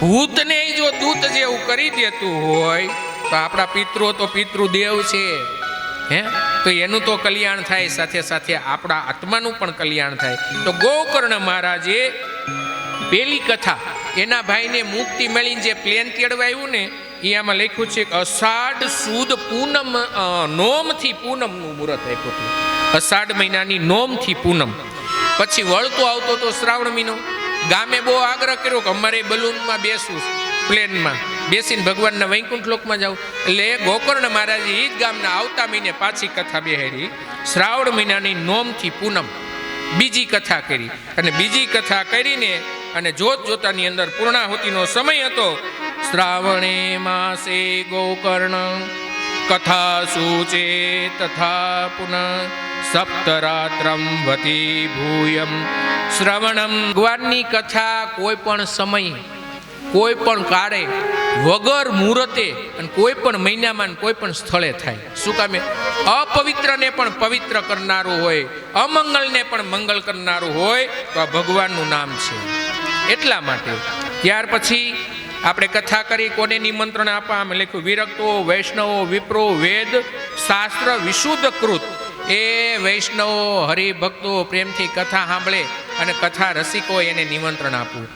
ભૂતને જો દૂત જેવું કરી દેતું હોય તો આપણા પિતૃ તો પિતૃદેવ છે હે, તો એનું તો કલ્યાણ થાય, સાથે સાથે આપણા આત્માનું પણ કલ્યાણ થાય। તો ગોકર્ણ મહારાજે પેલી કથા એના ભાઈને મુક્તિ મળીને જે પ્લેન તેડવાયું ને એ આમાં લખ્યું છે કે અષાઢ સુદ પૂનમ નોમથી પૂનમનું મુહૂર્ત આપ્યું હતું। અષાઢ મહિનાની નોમથી પૂનમ પછી વળતો આવતો તો શ્રાવણ મહિનો। ગામે બહુ આગ્રહ કર્યો કે અમારે બલૂનમાં બેસવું, પ્લેનમાં બેસીને ભગવાનના વૈકુંઠ લોકમાં જાવ। એટલે ગોકર્ણ મહારાજે એ જ ગામના આવતા મહિને પાછી કથા બેહાડી, શ્રાવણ મહિનાની નોમથી પૂનમ બીજી કથા કરી। અને બીજી કથા કરીને અને જોત જોતાની અંદર પૂર્ણાહુતિનો સમય હતો। શ્રાવણે માસે ગોકર્ણ કથા સૂચે તથા પુનઃ સપ્તરાત્રમ વતી ભૂયમ શ્રવણમ। ભગવાનની કથા કોઈ પણ સમય કોઈ પણ કાળે વગર મુહૂર્તે અને કોઈ પણ મહિનામાં કોઈ પણ સ્થળે થાય. શું કામે? અપવિત્રને પણ પવિત્ર કરનારું હોય, અમંગલને પણ મંગલ કરનારું હોય તો આ ભગવાનનું નામ છે. એટલા માટે ત્યાર પછી આપણે કથા કરી, કોને નિમંત્રણ આપવા? અમે લખ્યું વિરક્તો, વૈષ્ણવો, વિપ્રો, વેદ શાસ્ત્ર વિશુદ્ધ કૃત. એ વૈષ્ણવો, હરિભક્તો પ્રેમથી કથા સાંભળે અને કથા રસિકો એને નિમંત્રણ આપવું.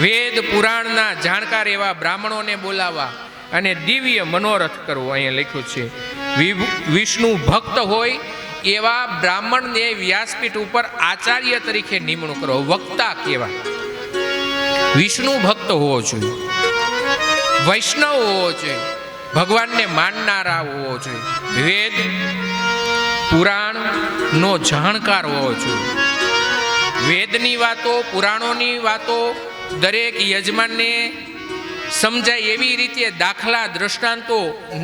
વેદ પુરાણના જાણકાર એવા બ્રાહ્મણોને બોલાવવા અને દિવ્ય મનોરથ કરવો. અહીંયા લખ્યું છે વિષ્ણુ ભક્ત હોય એવા બ્રાહ્મણને વ્યાસપીઠ ઉપર આચાર્ય તરીકે નિમણૂક કરો. વક્તા કેવા? વિષ્ણુ ભક્ત હોવો જોઈએ, વૈષ્ણવ હોવો જોઈએ, ભગવાનને માનનારા હોવો જોઈએ, વેદ પુરાણ નો જાણકાર હોવો જોઈએ. વેદની વાતો, પુરાણોની વાતો દરેક યજમાનને સમજાય એવી રીતે દાખલા દ્રષ્ટાંતો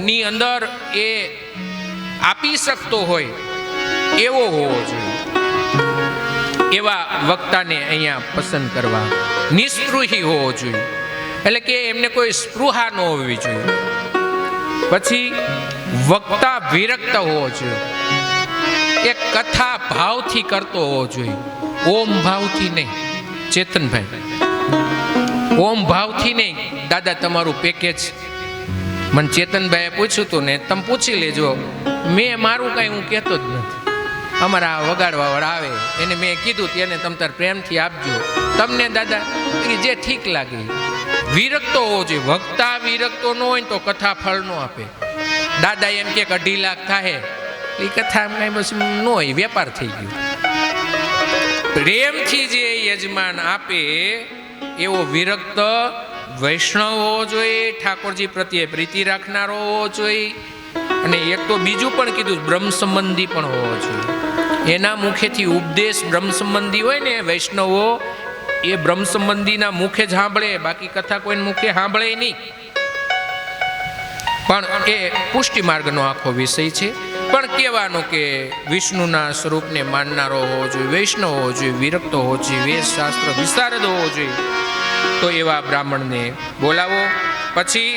ની અંદર એ આપી શકતો હોય એવો હોવો જોઈએ. એવા વક્તાને અહીંયા પસંદ કરવા. નિસ્પૃહી હોવો જોઈએ, એટલે કે એમને કોઈ સ્પૃહા ન હોવી જોઈએ. પછી વક્તા વિરક્ત હોવો જોઈએ, એ કથા ભાવથી કરતો હોવો જોઈએ, ઓમ ભાવથી નહીં. ચેતનભાઈ, ઓમ ભાવથી નહીં. દાદા તમારું પેકેજ મને ચેતનભાઈએ પૂછ્યું હતું ને, તમે પૂછી લેજો. મેં મારું કાંઈ હું કહેતો જ નથી. અમારા વગાડવા વાળા આવે એને મેં કીધું તેને તમે તાર પ્રેમથી આપજો, તમને દાદા જે ઠીક લાગે. વિરક્તો હોવો જોઈએ. વક્તા વિરક્તો ન હોય તો કથા ફળ ન આપે. દાદા એમ કે 2.5 લાખ થાય એ કથા કઈ બસ ન હોય, વેપાર થઈ ગયો. પ્રેમથી જે યજમાન આપે એવો વિરક્ત વૈષ્ણવ હોવો જોઈએ, ઠાકોરજી પ્રત્યે પ્રીતિ રાખનારો હોવો જોઈએ. અને એક તો બીજું પણ કીધું, બ્રહ્મ સંબંધી પણ હોવો જોઈએ. એના મુખેથી ઉપદેશ બ્રહ્મ સંબંધી હોય ને વૈષ્ણવો, એ બ્રહ્મ સંબંધીના મુખે જ સાંભળે, બાકી કથા કોઈને મુખે સાંભળે નહીં. પણ એ પુષ્ટિ માર્ગનો આખો વિષય છે. પણ કહેવાનું કે વિષ્ણુના સ્વરૂપને માનનારો હોવો જોઈએ, વૈષ્ણવ હોવો જોઈએ, વિરક્ત હોવો જોઈએ, વેદ શાસ્ત્ર વિશારદ હોવો જોઈએ. તો એવા બ્રાહ્મણને બોલાવો. પછી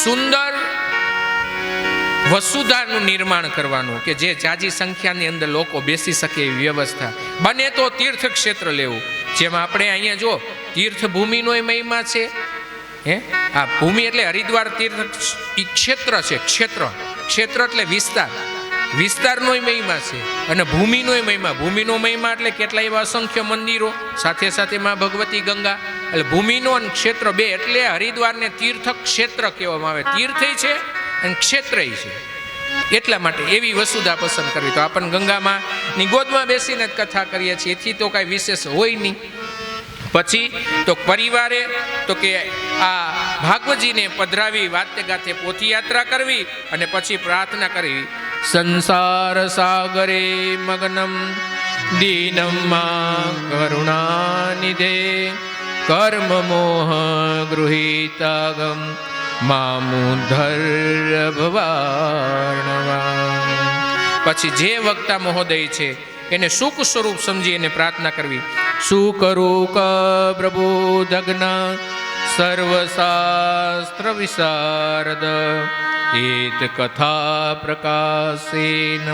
સુંદર વસુધાનું નિર્માણ કરવાનું કે જે જાજી સંખ્યાની અંદર લોકો બેસી શકે એવી વ્યવસ્થા. બને તો તીર્થ ક્ષેત્ર લેવું. જેમ આપણે અહીંયા જો તીર્થભૂમિનો મહિમા છે. આ ભૂમિ એટલે હરિદ્વાર તીર્થ ક્ષેત્ર છે. ક્ષેત્ર એટલે વિસ્તાર, વિસ્તારનો મહિમા છે. અને ભૂમિનો મહિમા, ભૂમિનો મહિમા એટલે કેટલા એવા અસંખ્ય મંદિરો, સાથે સાથે માં ભગવતી ગંગા. એટલે ભૂમિનો અને ક્ષેત્ર બે, એટલે હરિદ્વારને તીર્થ ક્ષેત્ર કહેવામાં આવે. તીર્થય છે અને ક્ષેત્રય છે. એટલા માટે એવી વસુધા પસંદ કરવી. તો આપણને ગંગામાં ની ગોદમાં બેસીને જ કથા કરીએ છીએ, એથી તો કાંઈ વિશેષ હોય નહીં. પછી તો પરિવારે તો કે આ ભાગવતજીને પધરાવી, વાતે ગાતે પોથયાત્રા કરવી અને પછી પ્રાર્થના કરવી. સંસાર સાગરે મગ્નમ દીનમ્મા કરુણાનિધે કર્મ મોહ ગૃહીતાગમ મામુધર ભવાર્ણવા. પછી જે વક્તા મહોદય છે એને સુખ સ્વરૂપ સમજી એને પ્રાર્થના કરવી. સુકરૂક પ્રબોધગ્ન સર્વશાસ્ત્ર વિશારદ એત કથા પ્રકાશેન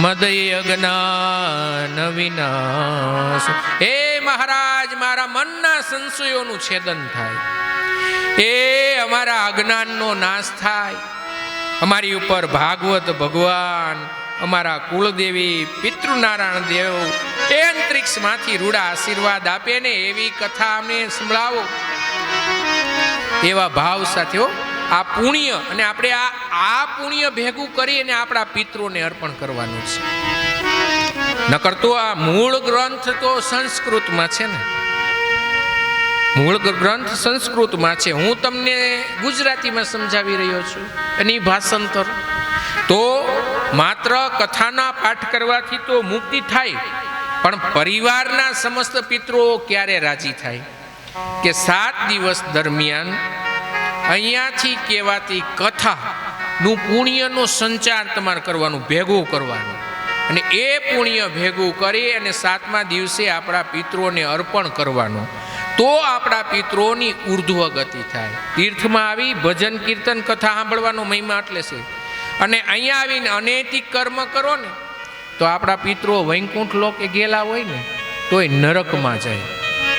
મદય જ્ઞાન વિનાશ. હે મહારાજ, મારા મનના સંશયોનું છેદન થાય, એ અમારા અજ્ઞાનનો નાશ થાય, અમારી ઉપર ભાગવત ભગવાન, અમારા કુળદેવી પિતૃનારાયણ દેવ એ અંતરિક્ષમાંથી રૂડા આશીર્વાદ આપે ને એવી કથા અમને સંભળાવો. એવા ભાવ સાથે આ પુણ્ય, અને આપણે આ પુણ્ય ભેગું કરી અને આપણા પિતૃને અર્પણ કરવાનું છે. નકર તો આ મૂળ ગ્રંથ તો સંસ્કૃતમાં છે ને, મૂળ ગ્રંથ સંસ્કૃતમાં છે. હું તમને ગુજરાતીમાં સમજાવી રહ્યો છું એની ભાષાંતર. તો માત્ર કથાના પાઠ કરવાથી તો મુક્તિ થાય, પણ પરિવારના સમસ્ત પિતૃઓ ક્યારે રાજી થાય કે 7 દિવસ દરમિયાન અહીંયાથી કહેવાતી કથાનું પુણ્યનો સંચાર તમારે કરવાનું, ભેગું કરવાનું. અને એ પુણ્ય ભેગું કરી અને 7મા દિવસે આપણા પિતૃઓને અર્પણ કરવાનું. તો આપણા પિતૃઓની ઉર્ધ્વ ગતિ થાય. તીર્થમાં આવી ભજન કીર્તન કથા સાંભળવાનો મહિમા એટલે છે. અને અહીંયા આવીને અનૈતિક કર્મ કરો ને તો આપણા પિતૃઓ વૈકુંઠ લોકે ગયેલા હોય ને તોય નરકમાં જાય.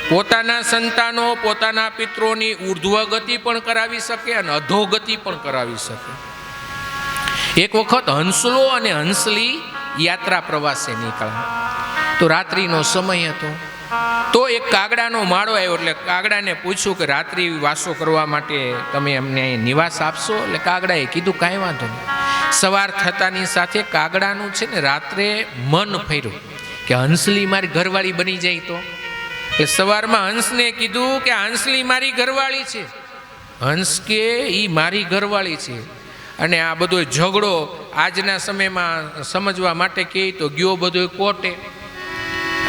પોતાના સંતાનો પોતાના પિતૃઓની ઉર્ધ્વ ગતિ પણ કરાવી શકે અને અધોગતિ પણ કરાવી શકે. એક વખત હંસલો અને હંસલી યાત્રા પ્રવાસે નીકળ્યા. તો રાત્રિનો સમય હતો. તો એક કાગડાનો માળો આવ્યો. એટલે કાગડાને પૂછ્યું કે રાત્રિ વાસો કરવા માટે તમે અમને નિવાસ આપશો? એટલે કાગડાએ કીધું કાંઈ વાંધો નહીં. સવાર થતાની સાથે કાગડાનું છે ને રાત્રે મન ફર્યું કે હંસલી મારી ઘરવાળી બની જાય તો. એટલે સવારમાં હંસને કીધું કે હંસલી મારી ઘરવાળી છે. હંસ કે ઈ મારી ઘરવાળી છે. અને આ બધો ઝઘડો આજના સમયમાં સમજવા માટે કહે તો ગયો બધો કોર્ટે.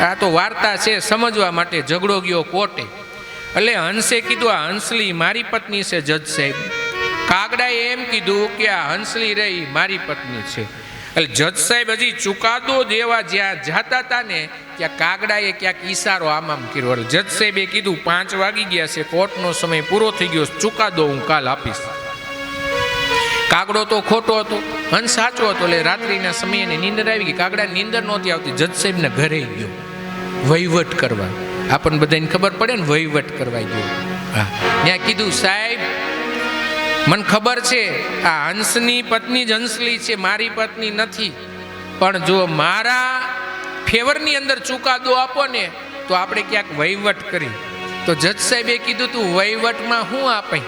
આ તો વાર્તા છે, સમજવા માટે ઝઘડો ગયો કોર્ટે. એટલે હંસે કીધું આ હંસલી મારી પત્ની છે જજ સાહેબ. કાગડાએ એમ કીધું કે આ હંસલી રહી મારી પત્ની છે. એટલે જજ સાહેબ હજી ચુકાદો દેવા જ્યાં જાતા હતા ને ત્યાં કાગડાએ ક્યાંક ઈશારો આમ કર્યો. એટલે જજ સાહેબે કીધું 5 વાગી ગયા છે, કોર્ટનો સમય પૂરો થઈ ગયો, ચુકાદો હું કાલ આપીશ. કાગડો તો ખોટો હતો, હંસ સાચો હતો. એટલે રાત્રિના સમયે નીંદર આવી ગઈ. કાગડા નીંદર નહોતી આવતી. જજ સાહેબના ઘરે ગયો વહીવટ કરવા. આપણને બધાને ખબર પડે ને, વહીવટ કરવા ગયો. હા, ત્યાં કીધું સાહેબ મને ખબર છે આ હંસની પત્ની જ હંસલી છે, મારી પત્ની નથી. પણ જો મારા ફેવરની અંદર ચુકાદો આપો ને તો આપણે ક્યાંક વહીવટ કરી. તો જજ સાહેબે કીધું તું વહીવટમાં હું આપે?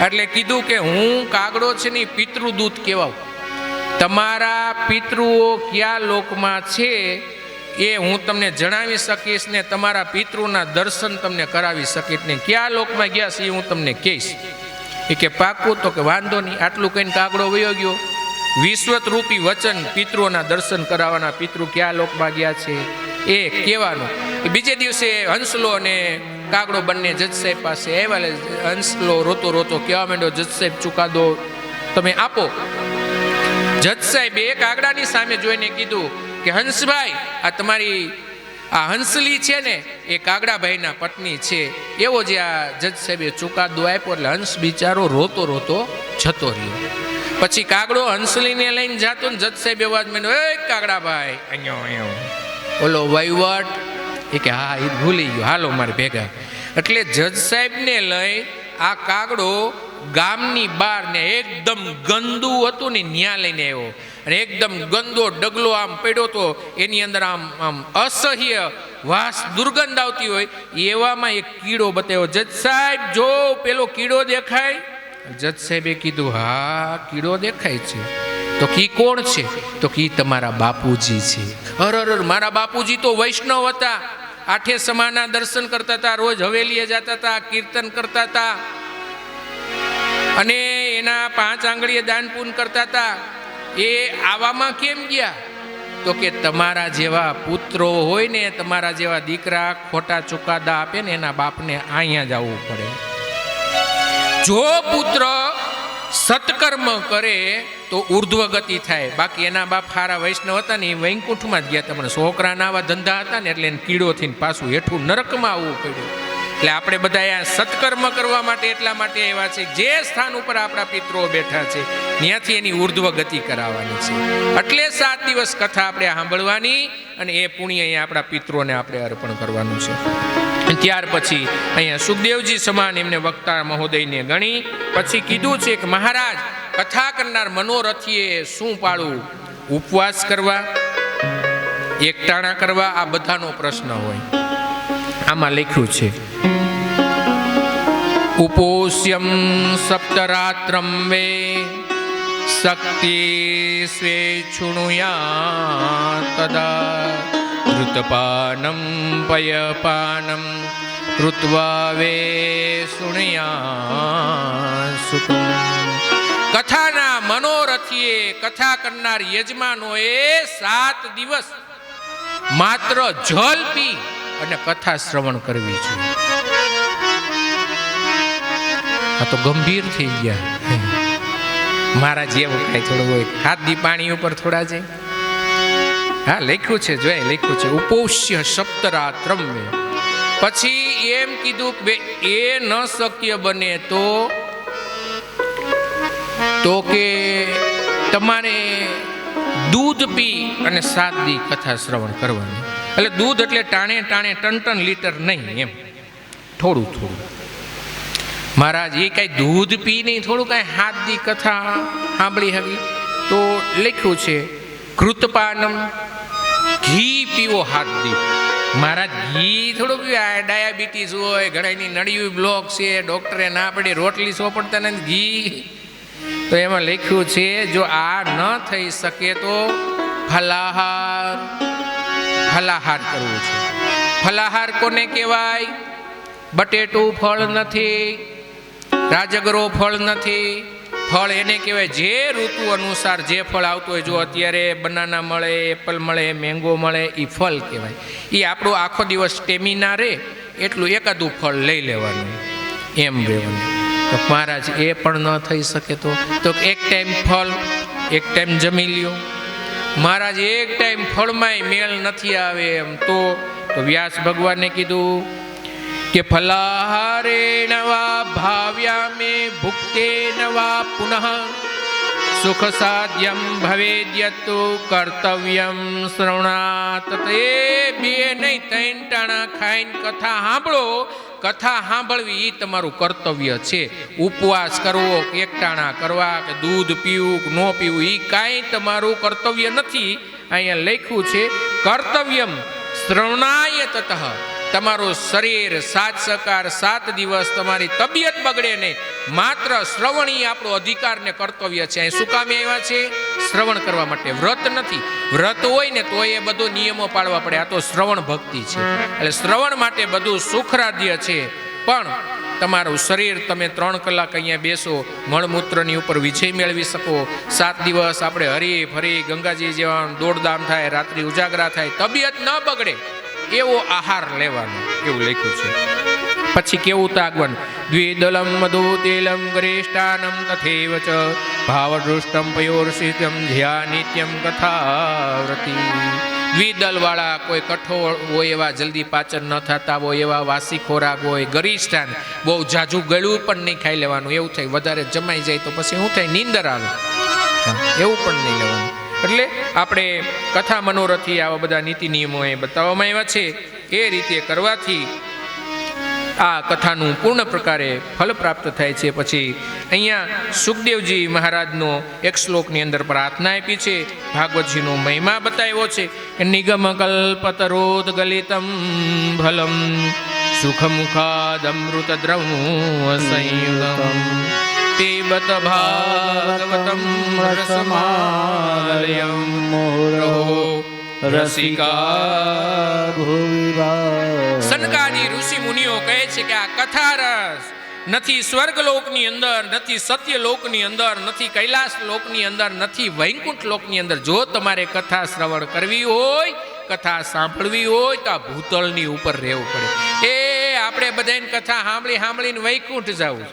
એટલે કીધું કે હું કાગડો છે ને પિતૃદૂત કહેવાઉં. તમારા પિતૃઓ કયા લોકમાં છે એ હું તમને જણાવી શકીશ ને તમારા પિતૃના દર્શન તમને કરાવી શકીશ ને કયા લોકમાં ગયા છે એ હું તમને કહીશ. એ કે પાકું? તો કે વાંધો નહીં. આટલું કહીને કાગડો વયો ગયો. વિશ્વત રૂપી વચન પિતૃઓના દર્શન કરાવવાના. પિતૃ કયા લોકમાં ગયા છે એ કહેવાનું. બીજે દિવસે હંસલો અને કાગડો બંને જજ સાહેબ પાસે આવ્યા. હંસલો રોતો રોતો કહેવા માંડ્યો જજ સાહેબ ચુકાદો તમે આપો. જજ સાહેબે કાગડાની સામે જોઈને કીધું કે હંસભાઈ આ તમારી આ હંસલી છે ને એ કાગડાભાઈના પત્ની છે. એવો જે આ જજ સાહેબે ચુકાદો આપ્યો. એટલે હંસ બિચારો રોતો રોતો જતો રહ્યો. પછી કાગડો હંસલીને લઈને જાતો ને જજ સાહેબ અવાજ માંડ્યો, એ કાગડાભાઈ અહીંયા ઓલો વહીવટ. એ કે હા એ ભૂલી ગયો, હાલો મારે ભેગા. એટલે જજ સાહેબને લઈ આ કાગડો ગામની બહાર ને એકદમ ગંદુ હતું ને ન્યા લઈને આવ્યો. અને એકદમ ગંદો ડગલો આમ પડ્યો તો એની અંદર આમ અસહ્ય વાસ દુર્ગંધ આવતી હોય એવામાં એક કીડો બતાવ્યો. જજ સાહેબ જો પેલો કીડો દેખાય? જજ સાહેબે કીધું હા કીડો દેખાય છે. તો કી કોણ છે? તો કી તમારા બાપુજી છે. અરર, મારા બાપુજી તો વૈષ્ણવ હતા. 8 સમાના દર્શન કરતા હતા, રોજ હવેલીએ જતા હતા, કીર્તન કરતા હતા અને એના 5 આંગળીએ દાન પૂન કરતા હતા. એ આવામાં કેમ ગયા? તો કે તમારા જેવા પુત્રો હોય ને, તમારા જેવા દીકરા ખોટા ચુકાદા આપે ને એના બાપને અહીંયા જ આવવું પડે. જો પુત્ર સત્કર્મ કરે તો ઉર્ધ્વ ગતિ થાય. બાકી એના બાપ હારા વૈષ્ણવ હતા ને એ વૈકુંઠમાં જ ગયા હતા. પણ છોકરાના આવા ધંધા હતા ને એટલે એને કીડો થઈને પાછું હેઠું નરકમાં આવવું પડ્યું. એટલે આપણે બધા આ સત્કર્મ કરવા માટે એટલા માટે એવા છે જે સ્થાન ઉપર આપણા પિતૃઓ બેઠા છે ત્યાંથી એની ઉર્ધ્વ ગતિ કરાવવાની છે. એટલે 7 દિવસ કથા આપણે સાંભળવાની અને એ પુણ્ય અહીંયા આપણા પિતૃઓને આપણે અર્પણ કરવાનું છે. ત્યાર પછી અહીંયા સુખદેવજી સમાન એમને વક્તા મહોદયને ગણી પછી કીધું છે કે મહારાજ કથા કરનાર મનોરથીએ શું પાળવું? ઉપવાસ કરવા, એકટાણા કરવા, આ બધાનો પ્રશ્ન હોય. આમાં લખ્યું છે ઉपोष्यं सप्तरात्रं वे शक्ति स्वेच्छुणुयात् तदा ऋतपानं पयपानं कृत्वा वे शृणुयात् सुखम्. કથાના મનોરથીએ કથા કરનાર યજમાનોએ 7 દિવસ માત્ર જલ પી અને કથા શ્રવણ કરવી જોઈએ. આ તો ગંભીર થઈ ગયા. મારા જેવું કઈ થોડું હોય, હાથ દી પાણી ઉપર થોડા જાય. હા લખ્યું છે, જોઈ લખ્યું છે ઉપોષ્ય સપ્તરાત્રમ. પછી એમ કીધું કે એ ન શક્ય બને તો કે તમારે દૂધ પી અને 7 દી કથા શ્રવણ કરવાની. એટલે દૂધ એટલે ટાણે ટન લીટર નહીં, એમ થોડું થોડું. મહારાજ એ કાંઈ દૂધ પી નહીં, થોડું કાંઈ 7 દી કથા સાંભળી હતી. તો લખ્યું છે કૃતપાનમ, ઘી પીવો 7 દી. મહારાજ ઘી થોડું પીવા, ડાયાબિટીસ હોય, ઘણાની નળિયું બ્લોક છે, ડોક્ટરે ના પડી, રોટલી સોપડતા નથી, ઘી. તો એમાં લખ્યું છે જો આ ન થઈ શકે તો ફલાહાર કરવું છે. ફલાહાર કોને કહેવાય? બટેટું ફળ નથી, રાજગરો ફળ નથી. ફળ એને કહેવાય જે ઋતુ અનુસાર જે ફળ આવતું હોય. જો અત્યારે બનાના મળે, એપલ મળે, મેંગો મળે, એ ફળ કહેવાય. એ આપણો આખો દિવસ સ્ટેમિના રહે એટલું એકાદું ફળ લઈ લેવાનું, એમ રહેવાનું. તો મહારાજ એ પણ ન થઈ શકે તો એક ટાઈમ ફળ, એક ટાઈમ જમી લ્યો. મહારાજ એક ટાઈમ ફળમાંય મેળ નથી આવે એમ તો વ્યાસ ભગવાને કીધું કે ફલાહારે નવા ભાવ્યામે ભુક્તે નવા પુનઃ સુખ સાધ્યમ ભવેદ્યતુ કર્તવ્યમ શ્રવણાત. એ બે નહીં 3 ટાણા ખાઈને કથા સાંભળો. કથા સાંભળવી એ તમારું કર્તવ્ય છે. ઉપવાસ કરવો, એકટાણા કરવા, કે દૂધ પીવું કે ન પીવું, એ કાંઈ તમારું કર્તવ્ય નથી. અહીંયા લખ્યું છે કર્તવ્યમ શ્રવણાય તતઃ. તમારું શરીર 7 સકાર 7 દિવસ તમારી તબિયત બગડે નહીં, માત્ર શ્રવણી આપણો અધિકાર ને કર્તવ્ય છે. અહીં શું કામે આવ્યા છે? શ્રવણ કરવા માટે. વ્રત નથી. વ્રત હોય ને તો એ બધું નિયમો પાળવા પડે. આ તો શ્રવણ ભક્તિ છે. એટલે શ્રવણ માટે બધું સુખરાધ્ય છે. પણ તમારું શરીર તમે 3 કલાક અહીંયા બેસો, મળમૂત્રની ઉપર વિજય મેળવી શકો. 7 દિવસ આપણે હરી ફરી ગંગાજી જેવા દોડધામ થાય, રાત્રિ ઉજાગરા થાય, તબિયત ન બગડે એવો આહાર લેવાનો, એવું લખ્યું છે. પછી કેવું તાગવન દ્વિદલમ મધુ તેલમ ગરેષ્ટાનમ તથેવ ચ ભાવદૃષ્ટમ પયોર્ષિતમ ધ્યાનિત્યમ કથાવ્રતિ. દ્વિદલ વાળા કોઈ કઠોળ હોય એવા જલ્દી પાચન ન થતા હોય એવા વાસી ખોરાક હોય. ગરિષ્ઠાન બહુ જાજુ ગળ્યું પણ નહીં ખાઈ લેવાનું. એવું થાય વધારે જમાઈ જાય તો પછી શું થાય? નીંદર આવે, એવું પણ નહીં લેવાનું. એટલે આપણે કથા મનોરથી આવા બધા નીતિ નિયમો એ બતાવવામાં આવ્યા છે. એ રીતે કરવાથી આ કથાનું પૂર્ણ પ્રકારે ફલ પ્રાપ્ત થાય છે. પછી અહીંયા સુખદેવજી મહારાજનો એક શ્લોકની અંદર પ્રાર્થના આપી છે. ભાગવતજીનો મહિમા બતાવ્યો છે કે નિગમ કલ્પતરોદ ગલિતમ ફલમ સુખમુખાદમૃત દ્રવ સંયુગમ તેબત ભાગવતમ રસમાલયમ મોરો રસિકા ભૂવિવા. સનકાદી ઋષિ મુનિઓ કહે છે કે આ કથા રસ નથી સ્વર્ગલોકની અંદર, નથી સત્યલોકની અંદર, નથી કૈલાસ લોકની અંદર, નથી વૈકુંઠ લોકની અંદર. જો તમારે કથા શ્રવણ કરવી હોય, કથા સાંભળવી હોય તો આ ભૂતળની ઉપર રહેવું પડે. એ આપણે બધાને કથા સાંભળીને વૈકુંઠ જવું.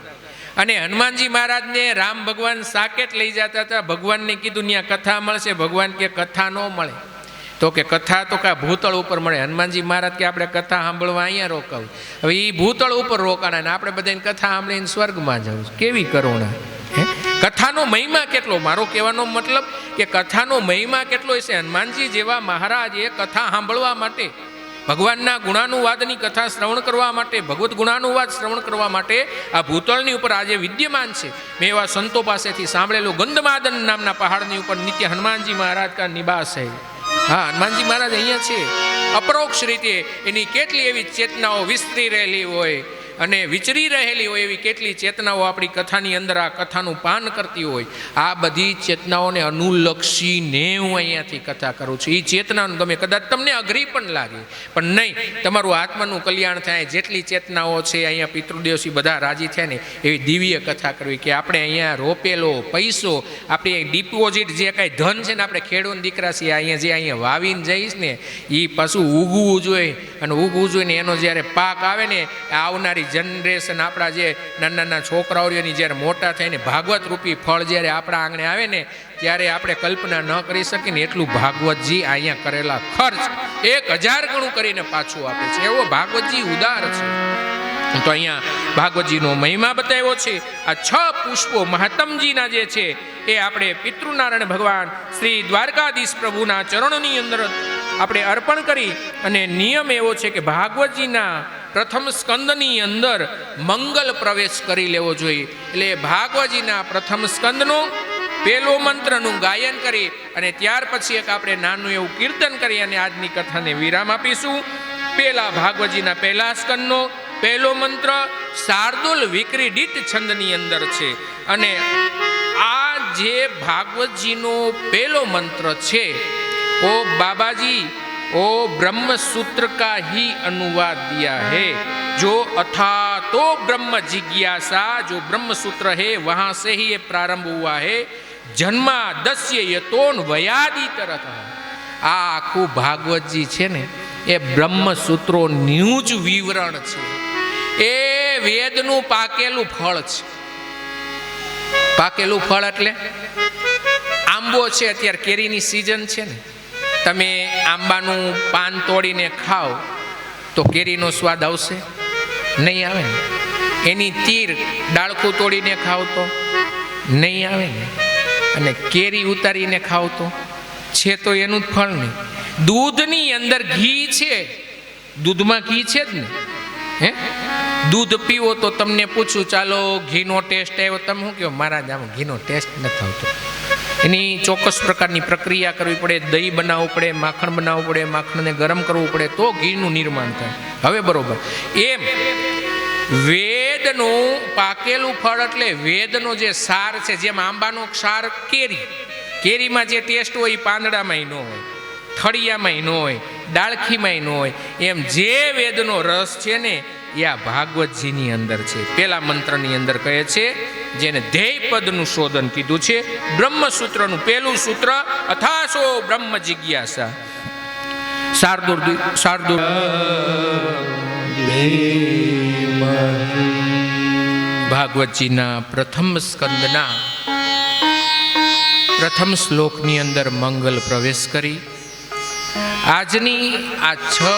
અને હનુમાનજી મહારાજને રામ ભગવાન સાકેત લઈ જતા હતા. ભગવાનને કીધું ત્યાં કથા મળશે. ભગવાન કે કથા ન મળે. તો કે કથા તો કા ભૂતળ ઉપર મળે. હનુમાનજી મહારાજ કે આપણે કથા સાંભળવા અહીંયા રોકાવું. હવે એ ભૂતળ ઉપર રોકાણા ને આપણે બધાને કથા સાંભળીને સ્વર્ગમાં જવું. કેવી કરુણા! કથાનો મહિમા કેટલો! મારો કહેવાનો મતલબ કે કથાનો મહિમા કેટલો છે. હનુમાનજી જેવા મહારાજ એ કથા સાંભળવા માટે, ભગવાનના ગુણાનુવાદની કથા શ્રવણ કરવા માટે, ભગવત ગુણાનુવાદ શ્રવણ કરવા માટે આ ભૂતળની ઉપર આજે વિદ્યમાન છે. મેં એવા સંતો પાસેથી સાંભળેલું. ગંધમાદન નામના પહાડની ઉપર નિત્ય હનુમાનજી મહારાજ કા નિવાસ છે. હા, હનુમાનજી મહારાજ અહીંયા છે. અપરોક્ષ રીતે એની કેટલી એવી ચેતનાઓ વિસ્તરી રહેલી હોય અને વિચરી રહેલી હોય, એવી કેટલી ચેતનાઓ આપણી કથાની અંદર આ કથાનું પાન કરતી હોય. આ બધી ચેતનાઓને અનુલક્ષીને હું અહીંયાથી કથા કરું છું. એ ચેતનાનું ગમે, કદાચ તમને અઘરી પણ લાગે, પણ નહીં, તમારું આત્માનું કલ્યાણ થાય. જેટલી ચેતનાઓ છે અહીંયા પિતૃદેવસી બધા રાજી થયા ને એવી દિવ્ય કથા કરવી. કે આપણે અહીંયા રોપેલો પૈસો, આપણી ડિપોઝિટ જે કાંઈ ધન છે ને, આપણે ખેડૂત દીકરા છીએ, અહીંયા વાવીને જઈશ ને એ પાછું ઉગવું જોઈએ. અને ઉગવું જોઈએ ને એનો જ્યારે પાક આવે ને, આવનારી જનરેશન, આપણા જે નાના છોકરાઓની જ્યારે મોટા થઈને ભાગવત રૂપી ફળ જ્યારે આપણા આંગણે આવે ને, ત્યારે આપણે કલ્પના ન કરી શકીએ ને એટલું ભાગવતજી અહીંયા કરેલા ખર્ચ 1000 ગણું કરીને પાછું આપે છે. એવો ભાગવતજી ઉદાર છે. તો અહીંયા ભાગવતજીનો મહિમા બતાવ્યો છે. આ 6 પુષ્પો મહાત્મજીના જે છે એ આપણે પિતૃનારાયણ ભગવાન શ્રી દ્વારકાધીશ પ્રભુના ચરણોની અંદર આપણે અર્પણ કરી. અને નિયમ એવો છે કે ભાગવતજીના પ્રથમ સ્કંદની અંદર મંગલ પ્રવેશ કરી લેવો જોઈએ. એટલે ભાગવતજીના પ્રથમ સ્કંદનો પહેલો મંત્રનું ગાયન કરી અને ત્યાર પછી એક આપણે નાનું એવું કીર્તન કરી અને આજની કથાને વિરામ આપીશું. પહેલા ભાગવતજીના પહેલા સ્કંદનો પહેલો મંત્ર શાર્દુલ વિક્રીડિત છંદની અંદર છે. અને આ જે ભાગવતજીનો પહેલો મંત્ર છે, ઓ બાબાજી ओ ब्रह्म सूत्र का ही अनुवाद दिया है, जो अथा तो ब्रह्म जिज्ञासा, जो ब्रह्म सूत्र है वहां से ही ये प्रारंभ हुआ है. जन्मा दस्य यतोन वयादि तरत. आ आखू भागवतजी छे ने ए ब्रह्म सूत्रो न्यू ज विवरण छे. ए वेदनु पाकेलू फळ छे. पाकेलू फळ એટલે આંબો છે. અત્યારે કેરીની સીઝન છે ને, તમે આંબાનું પાન તોડીને ખાઓ તો કેરીનો સ્વાદ આવશે? નહીં આવે ને. એની તીર ડાળખું તોડીને ખાવ તો નહીં આવે ને. અને કેરી ઉતારીને ખાવ તો છે તો એનું જ ફળ નહીં. દૂધની અંદર ઘી છે, દૂધમાં ઘી છે જ ને. હે, દૂધ પીવો તો તમને પૂછું, ચાલો ઘીનો ટેસ્ટ આવ્યો, તમે શું કહો? મારા જ આમ ઘીનો ટેસ્ટ નથી આવતો. એની ચોક્કસ પ્રકારની પ્રક્રિયા કરવી પડે, દહીં બનાવવું પડે, માખણ બનાવવું પડે, માખણને ગરમ કરવું પડે તો ઘીનું નિર્માણ થાય. હવે બરોબર, એમ વેદનું પાકેલું ફળ એટલે વેદનો જે સાર છે. જેમ આંબાનો સાર કેરી, કેરીમાં જે ટેસ્ટ હોય એ પાંદડામાંય ન હોય, થળિયામાંય ન હોય, ડાળખીમાંય ન હોય. એમ જે વેદનો રસ છે ને એ આ ભાગવતજીની અંદર છે. પેલા મંત્રની અંદર કહે છે, જેને ધ્યેય પદનું શોધન કીધું છે. બ્રહ્મસૂત્રનું પહેલું સૂત્ર અથાસો બ્રહ્મ જિજ્ઞાસા. શાર્દુલ ભાગવતજીના પ્રથમ સ્કંદના પ્રથમ શ્લોકની અંદર મંગલ પ્રવેશ કરી આજની આ 6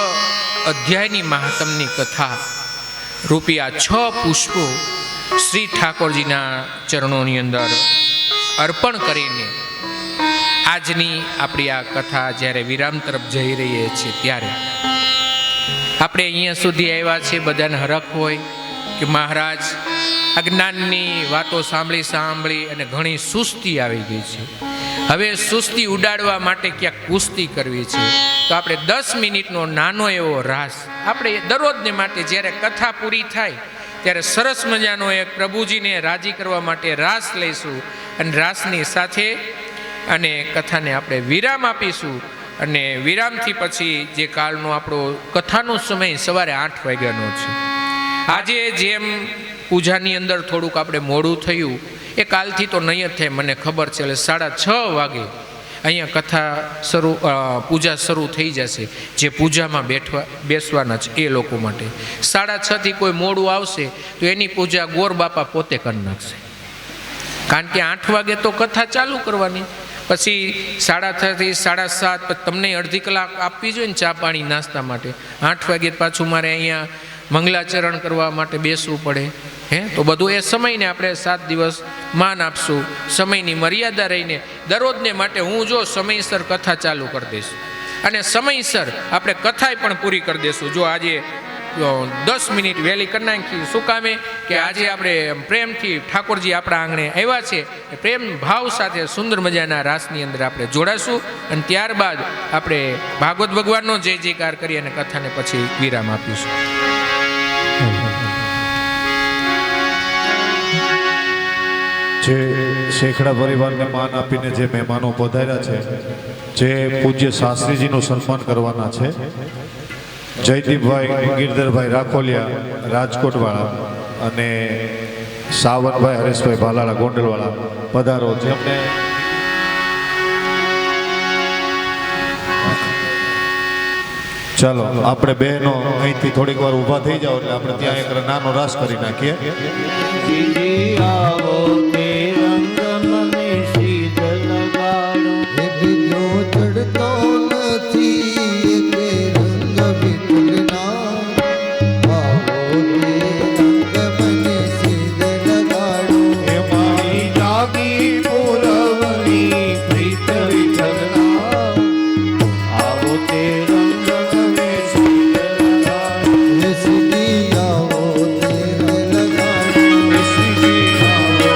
અધ્યાયની મહાત્મની કથા રૂપી આ 6 પુષ્પો શ્રી ઠાકોરજીના ચરણોની અંદર અર્પણ કરીને આજની આપણી આ કથા જ્યારે વિરામ તરફ જઈ રહી છે ત્યારે આપણે અહીંયા સુધી આવ્યા છે. બધાને હરખ હોય કે મહારાજ અજ્ઞાનની વાતો સાંભળી અને ઘણી સુસ્તી આવી ગઈ છે. હવે સુસ્તી ઉડાડવા માટે ક્યાંક કુસ્તી કરવી છે તો આપણે 10 મિનિટનો નાનો એવો રાસ આપણે દરરોજને માટે જ્યારે કથા પૂરી થાય ત્યારે સરસ મજાનો એક પ્રભુજીને રાજી કરવા માટે રાસ લઈશું અને રાસની સાથે અને કથાને આપણે વિરામ આપીશું. અને વિરામથી પછી જે કાલનો આપણો કથાનો સમય સવારે 8 વાગ્યાનો છે. આજે જેમ પૂજાની અંદર થોડુંક આપણે મોડું થયું એ કાલથી તો નહીં જ થાય મને ખબર છે. એટલે 6:30 વાગે અહીંયા કથા પૂજા શરૂ થઈ જશે. જે પૂજામાં બેસવાના છે એ લોકો માટે 6:30 થી કોઈ મોડું આવશે તો એની પૂજા ગોર બાપા પોતે કરી નાખશે. કારણ કે 8 વાગે તો કથા ચાલુ કરવાની, પછી 6:30 થી 7:30 પછી તમને અડધી કલાક આપવી જોઈએ ને ચા પાણી નાસ્તા માટે. 8 વાગે પાછું મારે અહીંયા મંગલાચરણ કરવા માટે બેસવું પડે. તો બધું એ સમયને આપણે 7 દિવસ માન આપશું. સમયની મર્યાદા રહીને દરરોજને માટે હું જો સમયસર કથા ચાલુ કરી દઈશું અને સમયસર આપણે કથાય પણ પૂરી કરી દઈશું. જો આજે 10 મિનિટ વહેલી કરી નાખી. શું કામે કે આજે આપણે પ્રેમથી ઠાકોરજી આપણા આંગણે આવ્યા છે, પ્રેમ ભાવ સાથે સુંદર મજાના રાસની અંદર આપણે જોડાશું અને ત્યારબાદ આપણે ભાગવત ભગવાનનો જય જયકાર કરી અને કથાને પછી વિરામ આપીશું. જે શેખડા પરિવારને માન આપીને જે મહેમાનો પધાર્યા છે, જે પૂજ્ય શાસ્ત્રીજીનું સન્માન કરવાના છે, જયદીપભાઈ ગિરધરભાઈ રાખોલિયા રાજકોટવાળા અને સાવનભાઈ હરેશભાઈ ભાલાળા ગોંડલવાળા પધારો. જેમને ચાલો આપણે બહેનો અહીંથી થોડીક વાર ઊભા થઈ જાઓ એટલે આપણે ત્યાં એક નાનો રાસ કરી નાખીએ. નથી રંગ વિપુલના આવો પૂરવની પ્રીત વિઠ્ઠલના આવો તે રંગ ગમે શ્રી આવો તેલ લગાડી શ્રી આવો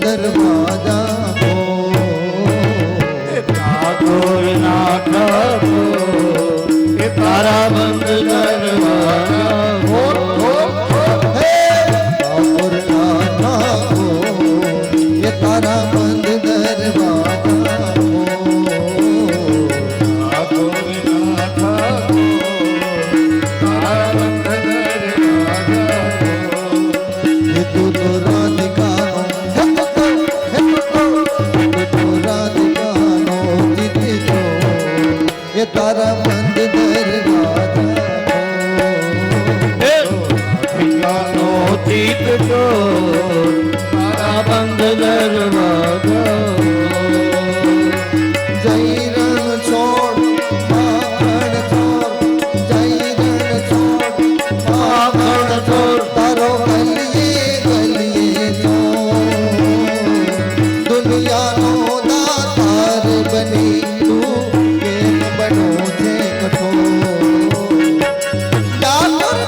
दरवाजा को ठाकुर नाथ को ये तारा बंद दरवाजा ठाकुर नाथा को ये तारा बंद दरवाजा को ठाकुर नाथ को तारा बंद दरवाजा को ये तू तो राधिका ये तारा बंद दरवाजा नो तीत को तारा बंद दरवाजा जय रण छोड़ माखण छोड़ जय रण छोड़ माखण छोड़ तारो गलिए गलिए छोड़ दुनिया नो दातार बनी तू केम बनो छे कठोर डाकर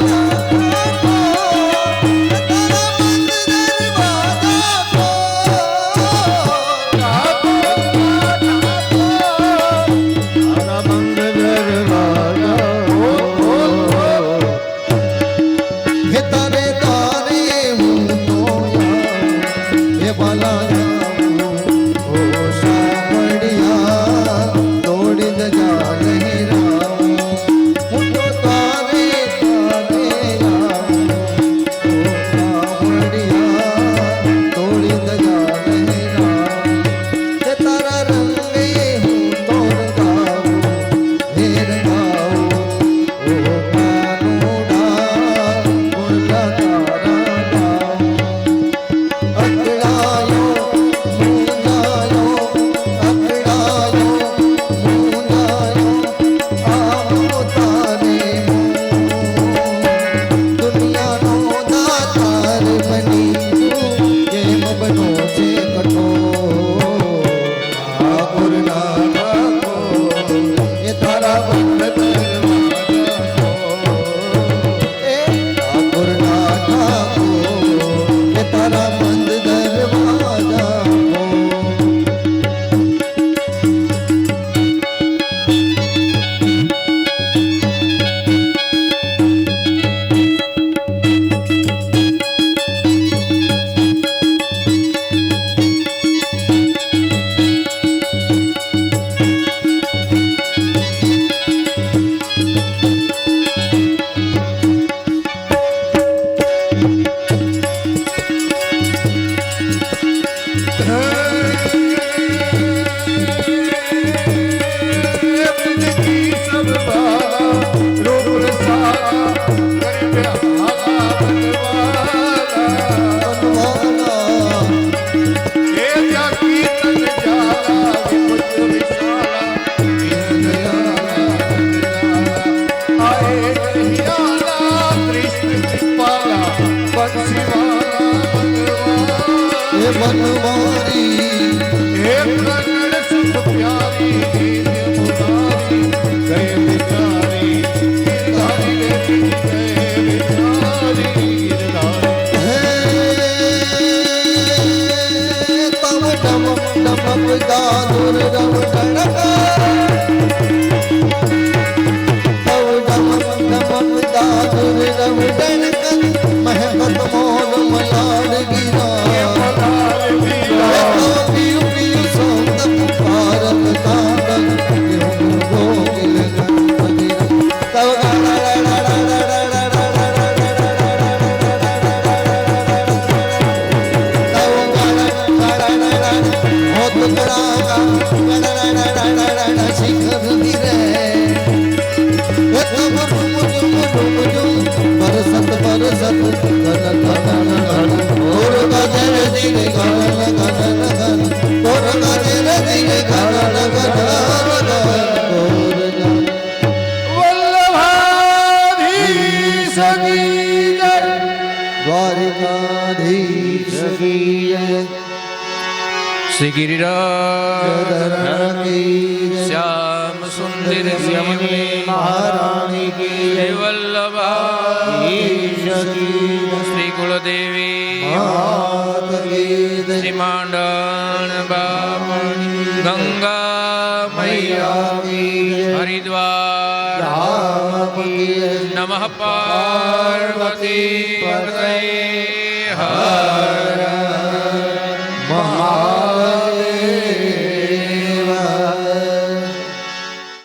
तारा बंद दरवाजा हे तारे तारे हूँ तो याऊं हे बाला जाऊं ओ सावड़िया दौड़ न जा लहराऊं हूँ तो तारे तारे आऊं ओ सावड़िया दौड़ न जा लहराऊं हे तारा रंगे हूँ तो रंगाऊं हे रंगाऊं ओ कानूड़ा गुणला तारा गाऊं अकड़ायो मूंझायो अकड़ायो मूंझायो आओ तारे दुनिया नो दातार बनी तू केम बनो छे कठोर ठाकुर नाथा को ये तारा बंद दरवाजा ठाकुर नाथा को ये तारा बंद दरवाजा को सब बाला रूप साला कर बेहाला बनवाला बनवाला हे जाकी तन जाला विमुक्त विशाला आए कहियाला कृष्ण कृपाला बंसीवाला बनवाला ये बनवारी हे प्रगट सुख प्यारी दीन मुरारी जय बिचारी गिरधारी जय बिचारी गिरधारी हे तव डम डम दादुर रम डणका तव डम डम दादुर रम डणका महमत मोल मलाड गिरा पियु पियु सोत पुकारत तांडन यूं गोकिल गंधीर तव शिखर गिरे बरसत बरसत गन गन गन और गजर दिल गन गन गन और गजर दिल गन गन वल्लभाधीश की जय द्वारिकाधीश की जय श्री गिरिराज धरण की जय श्याम सुंदर यमुने महारानी की जय वल्लभा ईश की श्री कुलदेवी मात की જય શ્રી માંડણ બામણી ગંગા મૈયા હરિદ્વાર નમઃ પાર્વતી પતયે હર